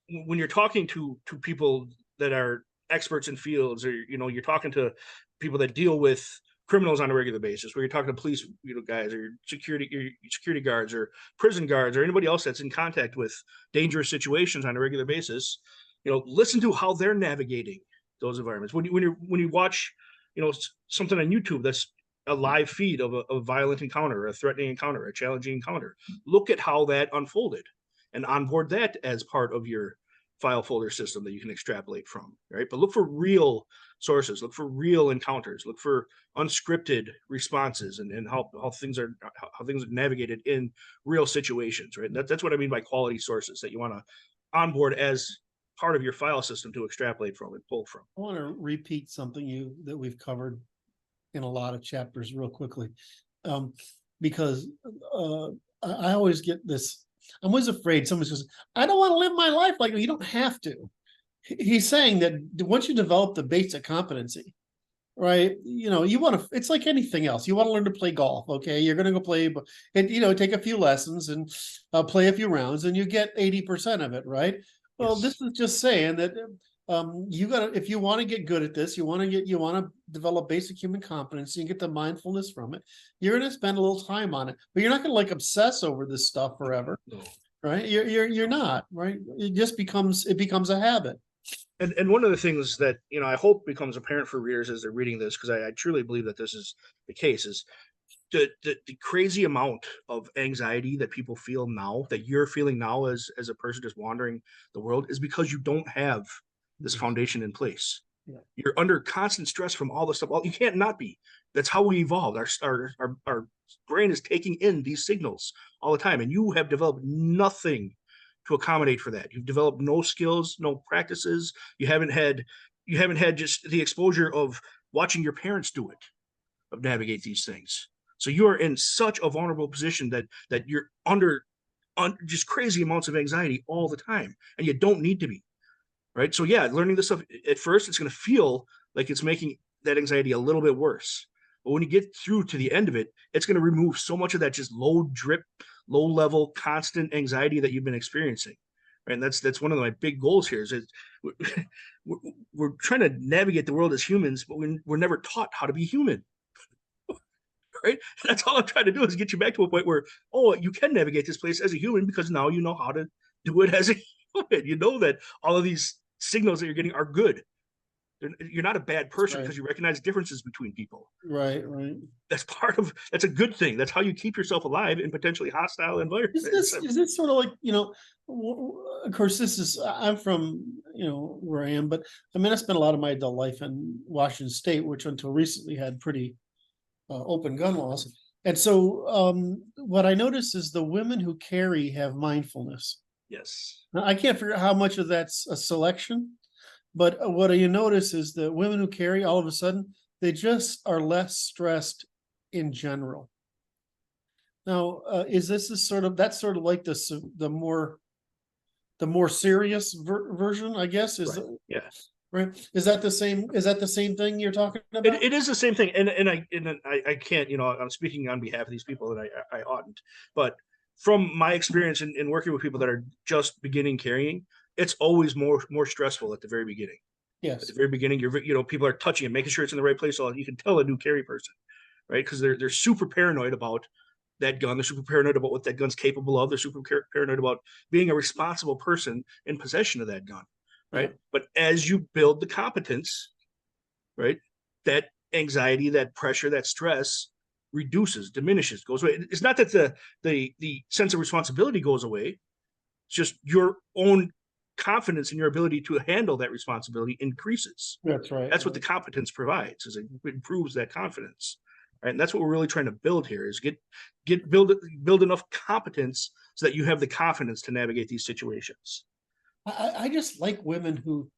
when you're talking to people that are experts in fields, or, you're talking to people that deal with criminals on a regular basis, where you're talking to police, guys, or security guards or prison guards or anybody else that's in contact with dangerous situations on a regular basis, listen to how they're navigating those environments. When you watch, something on YouTube that's a live feed of a violent encounter, a threatening encounter, a challenging encounter, look at how that unfolded and onboard that as part of your file folder system that you can extrapolate from, right? But look for real sources, look for real encounters, look for unscripted responses and how things are navigated in real situations, right? That's what I mean by quality sources that you want to onboard as part of your file system to extrapolate from and pull from. I want to repeat something that we've covered in a lot of chapters real quickly, because I always get this. I'm always afraid someone says, I don't want to live my life like that. You don't have to. He's saying that once you develop the basic competency, right? You want to, it's like anything else. You want to learn to play golf. Okay. You're going to go play, and, take a few lessons and play a few rounds and you get 80% of it, right? Well, Yes. this is just saying that you got to, if you want to get good at this, you want to develop basic human competency and get the mindfulness from it. You're going to spend a little time on it, but you're not going to like obsess over this stuff forever, No. right? You're not, right? It becomes a habit. And one of the things that I hope becomes apparent for readers as they're reading this, because I truly believe that this is the case, is the crazy amount of anxiety that people feel now, that you're feeling now as a person just wandering the world, is because you don't have this foundation in place. Yeah. You're under constant stress from all the stuff. You can't not be. That's how we evolved. Our brain is taking in these signals all the time, and you have developed nothing to accommodate for that. You've developed no skills, no practices. You haven't had just the exposure of watching your parents do it, of navigate these things. So you are in such a vulnerable position that you're under just crazy amounts of anxiety all the time, and you don't need to be, right? So yeah, learning this stuff at first, it's going to feel like it's making that anxiety a little bit worse. But when you get through to the end of it, it's going to remove so much of that just low level, constant anxiety that you've been experiencing. Right? And that's one of my big goals here is we're trying to navigate the world as humans, but we're never taught how to be human. Right? That's all I'm trying to do is get you back to a point where, you can navigate this place as a human because now you know how to do it as a human. You know that all of these signals that you're getting are good. You're not a bad person because you recognize differences between people. Right. That's a good thing. That's how you keep yourself alive in potentially hostile environments. Is this sort of like, of course, I'm from, where I am, but I mean, I spent a lot of my adult life in Washington State, which until recently had pretty open gun laws. And so what I noticed is the women who carry have mindfulness. Yes. Now, I can't figure out how much of that's a selection, but what you notice is the women who carry, all of a sudden, they just are less stressed in general. Now, that's sort of like the more serious version, I guess, is right. Yeah. Right. Is that the same thing you're talking about? It is the same thing. And I can't, I'm speaking on behalf of these people and I oughtn't, but from my experience in working with people that are just beginning carrying, it's always more stressful at the very beginning. Yes. At the very beginning, people are touching it, making sure it's in the right place. So you can tell a new carry person, right? Because they're super paranoid about that gun. They're super paranoid about what that gun's capable of. They're super paranoid about being a responsible person in possession of that gun, right? Yeah. But as you build the competence, right, that anxiety, that pressure, that stress reduces, diminishes, goes away. It's not that the sense of responsibility goes away. It's just your own confidence in your ability to handle that responsibility increases. That's right. That's what the competence provides, is it improves that confidence. Right? And that's what we're really trying to build here, is build enough competence so that you have the confidence to navigate these situations. I just like women who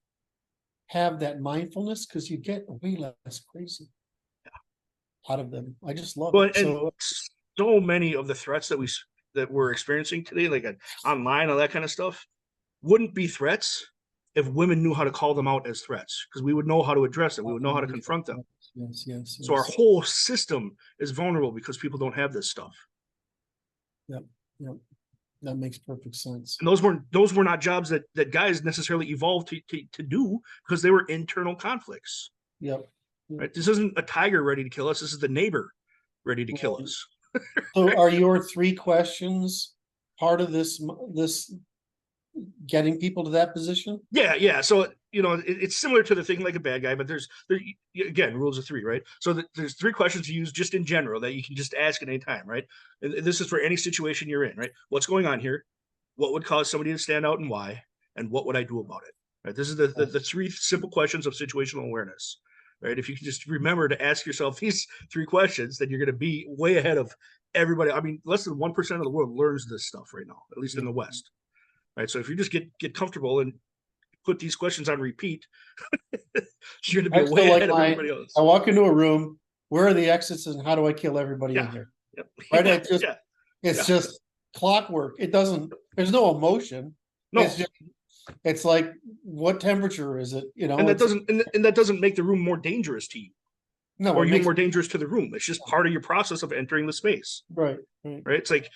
have that mindfulness, because you get way less crazy out of them. I just love it. And so many of the threats that we're experiencing today, like online, all that kind of stuff, wouldn't be threats if women knew how to call them out as threats, because we would know how to address it. We would know how to confront them. Yes. So our whole system is vulnerable because people don't have this stuff. Yep. That makes perfect sense. And those were not jobs that guys necessarily evolved to do, because they were internal conflicts. Yep. Right? This isn't a tiger ready to kill us. This is the neighbor ready to kill us. So are your 3 questions part of this getting people to that position? Yeah. So, it's similar to the thing like a bad guy, but there again, rules of 3, right? So there's 3 questions to use just in general that you can just ask at any time, right? And this is for any situation you're in, right? What's going on here? What would cause somebody to stand out and why? And what would I do about it? Right? This is the 3 simple questions of situational awareness, right? If you can just remember to ask yourself these 3 questions, then you're going to be way ahead of everybody. I mean, less than 1% of the world learns this stuff right now, at least in the West. Right. So if you just get comfortable and put these questions on repeat, you're going to be way ahead of everybody else. I walk into a room. Where are the exits, and how do I kill everybody in here? Yep. Right. It's just clockwork. There's no emotion. No. It's like, what temperature is it? And that doesn't make the room more dangerous to you. No, or it you're makes more dangerous to the room. It's just part of your process of entering the space, right. right? It's like,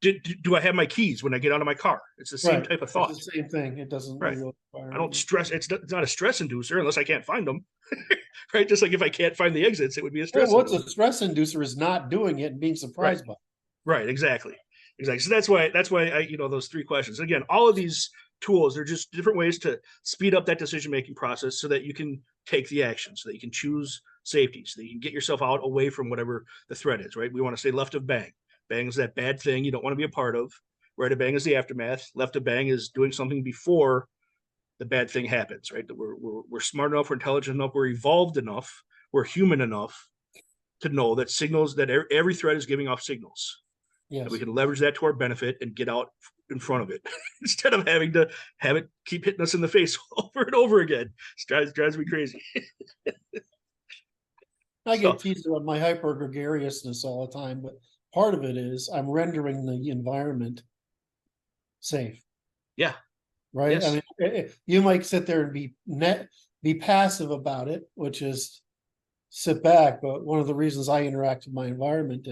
do I have my keys when I get out of my car? It's the same type of thought. It's the same thing. It doesn't Right. really require I don't stress. It's not a stress inducer unless I can't find them. Right. Just like if I can't find the exits, it would be a stress. What's a stress inducer is not doing it and being surprised by it. Right. Exactly. So that's why I, those three questions. Again, all of these tools, they're just different ways to speed up that decision-making process so that you can take the action, so that you can choose safety, so that you can get yourself out away from whatever the threat is, right? We want to stay left of bang. Bang is that bad thing you don't want to be a part of. Right of bang is the aftermath. Left of bang is doing something before the bad thing happens, right? That we're smart enough, we're intelligent enough, we're evolved enough, we're human enough to know that signals, that every threat is giving off signals. Yes. And we can leverage that to our benefit and get out in front of it instead of having to have it keep hitting us in the face over and over again. It drives me crazy. I get teased about my hyper gregariousness all the time, but part of it is I'm rendering the environment safe. Yeah. Right. Yes. I mean, you might sit there and be passive about it, which is sit back. But one of the reasons I interact with my environment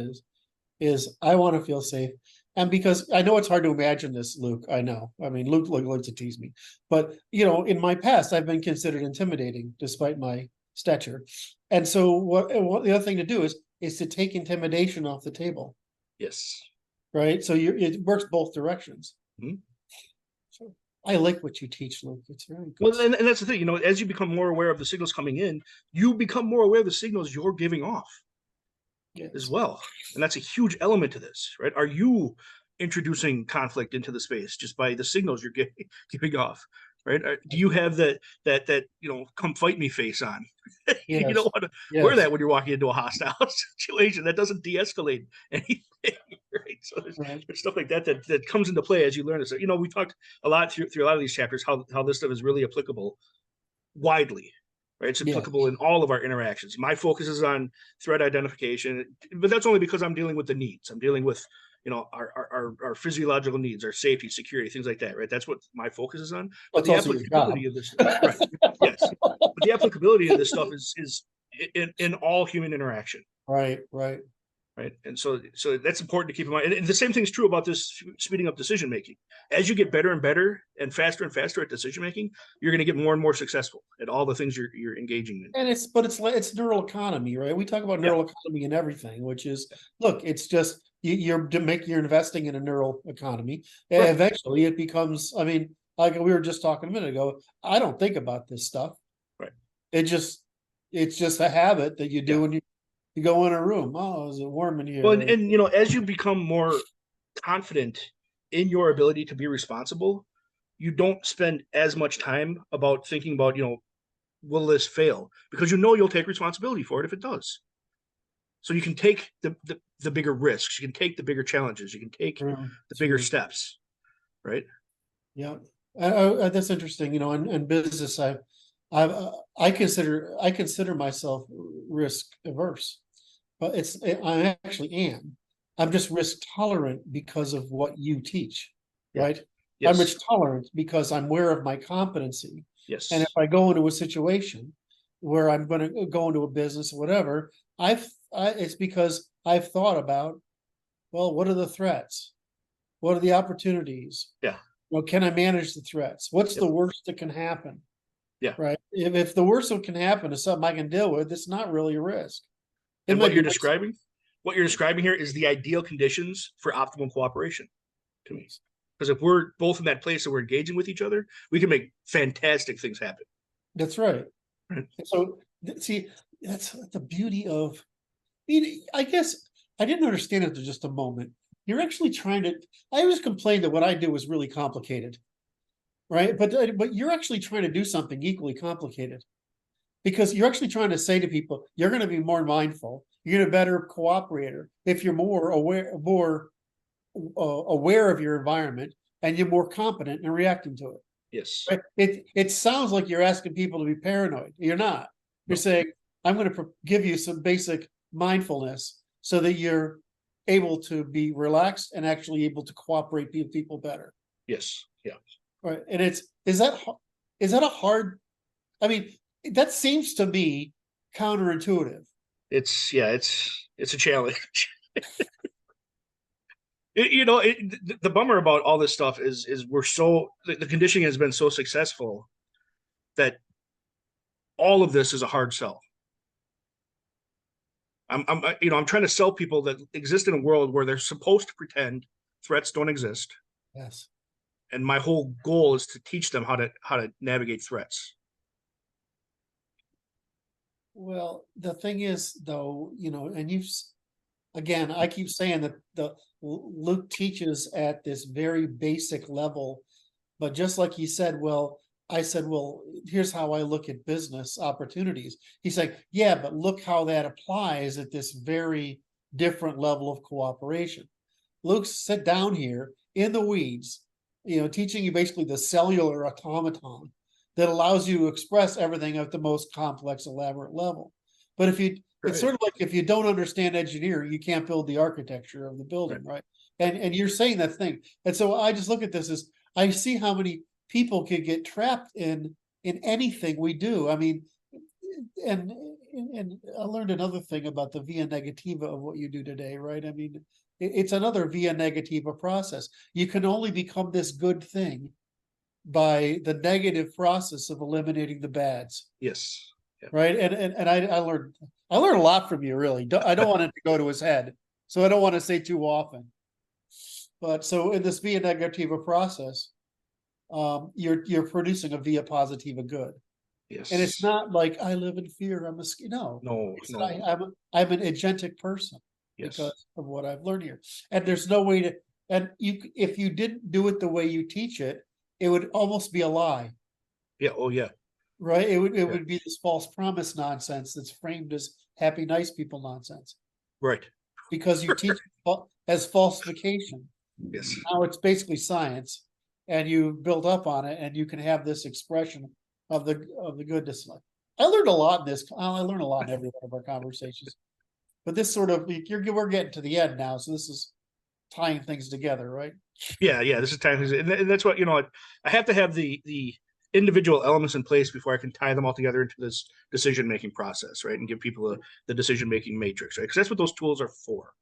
is I want to feel safe. And because I know it's hard to imagine this, Luke, I know. I mean, Luke likes to tease me, but in my past, I've been considered intimidating despite my stature. And so what the other thing to do is to take intimidation off the table. Yes. Right. So it works both directions. Mm-hmm. So I like what you teach, Luke. It's very good. Well, and that's the thing, as you become more aware of the signals coming in, you become more aware of the signals you're giving off. Yes. As well. And that's a huge element to this, right? Are you introducing conflict into the space just by the signals you're giving off, right? Do you have that come fight me face on? Yes. You don't want to wear that when you're walking into a hostile situation. That doesn't de-escalate anything, right? So there's stuff like that comes into play as you learn this. We talked a lot through a lot of these chapters how this stuff is really applicable widely. Right, it's applicable in all of our interactions. My focus is on threat identification, but that's only because I'm dealing with the needs. I'm dealing with, our physiological needs, our safety, security, things like that. Right, that's what my focus is on. But the applicability of this, right? Yes, but the applicability of this stuff is in all human interaction. Right. Right. And so that's important to keep in mind. And the same thing is true about this speeding up decision making. As you get better and better and faster at decision making, you're going to get more and more successful at all the things you're engaging in. And it's neural economy, right? We talk about neural economy and everything, which is, look, it's just you're investing in a neural economy. And eventually it becomes, I mean, like we were just talking a minute ago, I don't think about this stuff. Right. It's just a habit that you do when you go in a room. Oh, is it warm in here? Well, and as you become more confident in your ability to be responsible, you don't spend as much time about thinking about, will this fail? Because you'll take responsibility for it if it does. So you can take the bigger risks, you can take the bigger challenges, you can take the bigger steps, right? Yeah, that's interesting. In business, I consider myself risk averse. But I actually am. I'm just risk tolerant because of what you teach, right? Yes. I'm risk tolerant because I'm aware of my competency. Yes. And if I go into a situation where I'm going to go into a business or whatever, it's because I've thought about, well, what are the threats? What are the opportunities? Yeah. Well, can I manage the threats? What's the worst that can happen? Yeah. Right. If the worst that can happen is something I can deal with, it's not really a risk. And what you're describing here is the ideal conditions for optimal cooperation to me. Because if we're both in that place and we're engaging with each other, we can make fantastic things happen. That's right. So, see, that's the beauty of, I guess I didn't understand it for just a moment. You're actually I always complained that what I do was really complicated, right? But you're actually trying to do something equally complicated. Because you're actually trying to say to people, you're going to be more mindful. You're going to be a better cooperator if you're more aware of your environment and you're more competent in reacting to it. Yes. Right? It sounds like you're asking people to be paranoid. You're not. You're saying, I'm going to give you some basic mindfulness so that you're able to be relaxed and actually able to cooperate with people better. Yes. Yeah. Right. And is that a hard? I mean, that seems to me counterintuitive. It's a challenge. The bummer about all this stuff is we're the conditioning has been so successful that all of this is a hard sell. I'm trying to sell people that exist in a world where they're supposed to pretend threats don't exist. Yes. And my whole goal is to teach them how to navigate threats. Well, the thing is, though, and again, I keep saying that Luke teaches at this very basic level, but just like he said, I said, well, here's how I look at business opportunities. He's like, yeah, but look how that applies at this very different level of cooperation. Luke's sit down here in the weeds, teaching you basically the cellular automaton that allows you to express everything at the most complex, elaborate level. But it's sort of like if you don't understand engineering, you can't build the architecture of the building, right? And you're saying that thing. And so I just look at this as I see how many people can get trapped in anything we do. I mean, and I learned another thing about the via negativa of what you do today, right? I mean, it's another via negativa process. You can only become this good thing by the negative process of eliminating the bads. Yes. Yeah. Right. And I learned a lot from you, really. I don't want it to go to his head. So I don't want to say too often. But so in this via negativa process, you're producing a via positiva good. Yes. And it's not like I live in fear. No. I'm an agentic person because of what I've learned here. And there's no way to, and if you didn't do it the way you teach it, it would almost be a lie. Yeah. Oh yeah. Right. It would be this false promise nonsense that's framed as happy, nice people nonsense. Right. Because you teach as falsification. Yes. Now it's basically science, and you build up on it, and you can have this expression of the goodness. I learned a lot in this. I learn a lot in every one of our conversations. But this sort of we're getting to the end now, so this is tying things together, right? Yeah. This is tying things, and that's what I have to have the individual elements in place before I can tie them all together into this decision-making process, right? And give people the decision-making matrix, right? Because that's what those tools are for,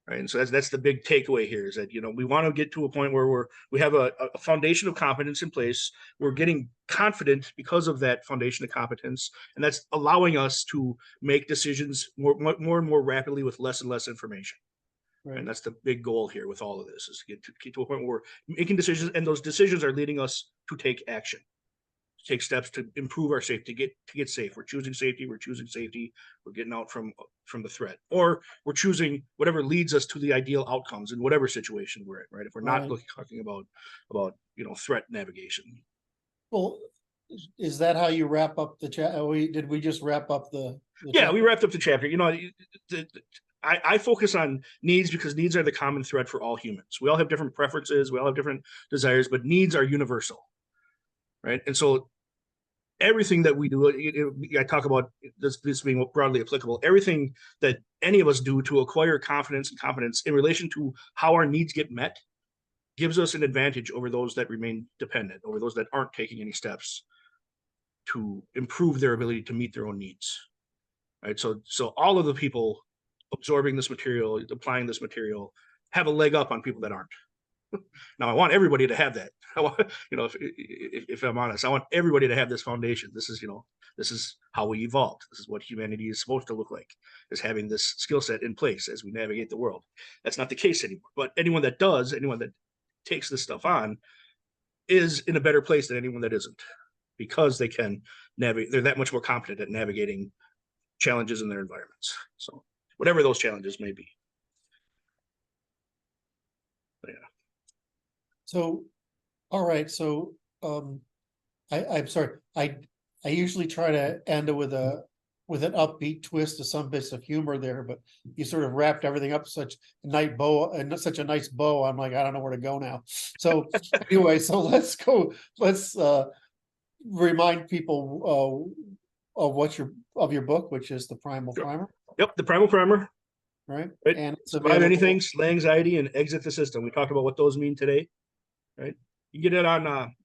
right? And so that's the big takeaway here is that, we want to get to a point where we have a foundation of competence in place. We're getting confident because of that foundation of competence, and that's allowing us to make decisions more and more rapidly with less and less information. Right. And that's the big goal here with all of this is to get to a point where we're making decisions, and those decisions are leading us to take action, to take steps to improve our safety, to get safe. We're choosing safety. We're getting out from the threat, or we're choosing whatever leads us to the ideal outcomes in whatever situation we're in. Right. If we're not talking about threat navigation. Well, is that how you wrap up the chat? Did we just wrap up the chapter? We wrapped up the chapter. I focus on needs because needs are the common thread for all humans. We all have different preferences. We all have different desires, but needs are universal, right? And so everything that we do, I talk about this being broadly applicable, everything that any of us do to acquire confidence and competence in relation to how our needs get met gives us an advantage over those that remain dependent, over those that aren't taking any steps to improve their ability to meet their own needs, right? So all of the people absorbing this material, applying this material, have a leg up on people that aren't. Now, I want everybody to have that. I want, if I'm honest, I want everybody to have this foundation. This is how we evolved. This is what humanity is supposed to look like, is having this skill set in place as we navigate the world. That's not the case anymore. But anyone that takes this stuff on is in a better place than anyone that isn't, because they can navigate. They're that much more competent at navigating challenges in their environments. So whatever those challenges may be. But yeah. So, all right. So, I'm sorry. I usually try to end it with an upbeat twist to some bits of humor there, but you sort of wrapped everything up such a nice bow. I'm like, I don't know where to go now. So anyway, so let's go. Let's remind people of your book, which is the Primal Primer. Yep, the Primal Primer. Right. And it's survive anything, slay anxiety, and exit the system. We talked about what those mean today. Right. You get it on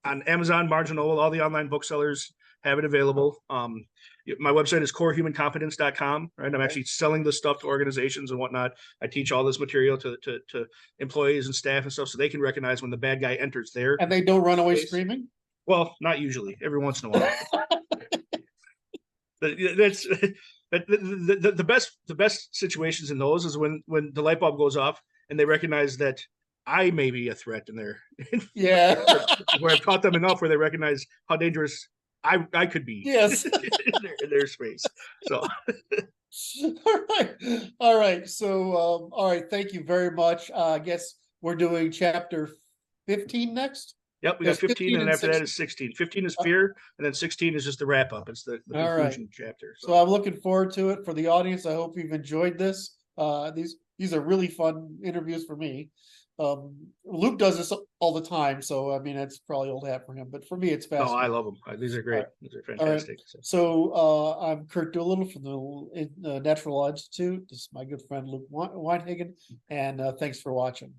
Amazon, Barnes & Noble, all the online booksellers have it available. My website is corehumancompetence.com, right? I'm actually selling this stuff to organizations and whatnot. I teach all this material to employees and staff and stuff so they can recognize when the bad guy enters there. And they don't run away space. screaming? Well, not usually. Every once in a while. That's the best situations in those is when the light bulb goes off and they recognize that I may be a threat in there. Yeah. Where I've taught them enough where they recognize how dangerous I could be. Yes. in their space. So all right. So all right, thank you very much. I guess we're doing chapter 15 next. Yep, we got 15 and after that is 16. 15 is fear, and then 16 is just the wrap up. It's the conclusion chapter. So I'm looking forward to it. For the audience, I hope you've enjoyed this. These are really fun interviews for me. Luke does this all the time, so I mean it's probably old hat for him, but for me it's fast. Oh, I love them. These are great. Right. These are fantastic. Right. So I'm Curt Doolittle from the Natural Law Institute. This is my good friend Luke Weinhagen, and thanks for watching.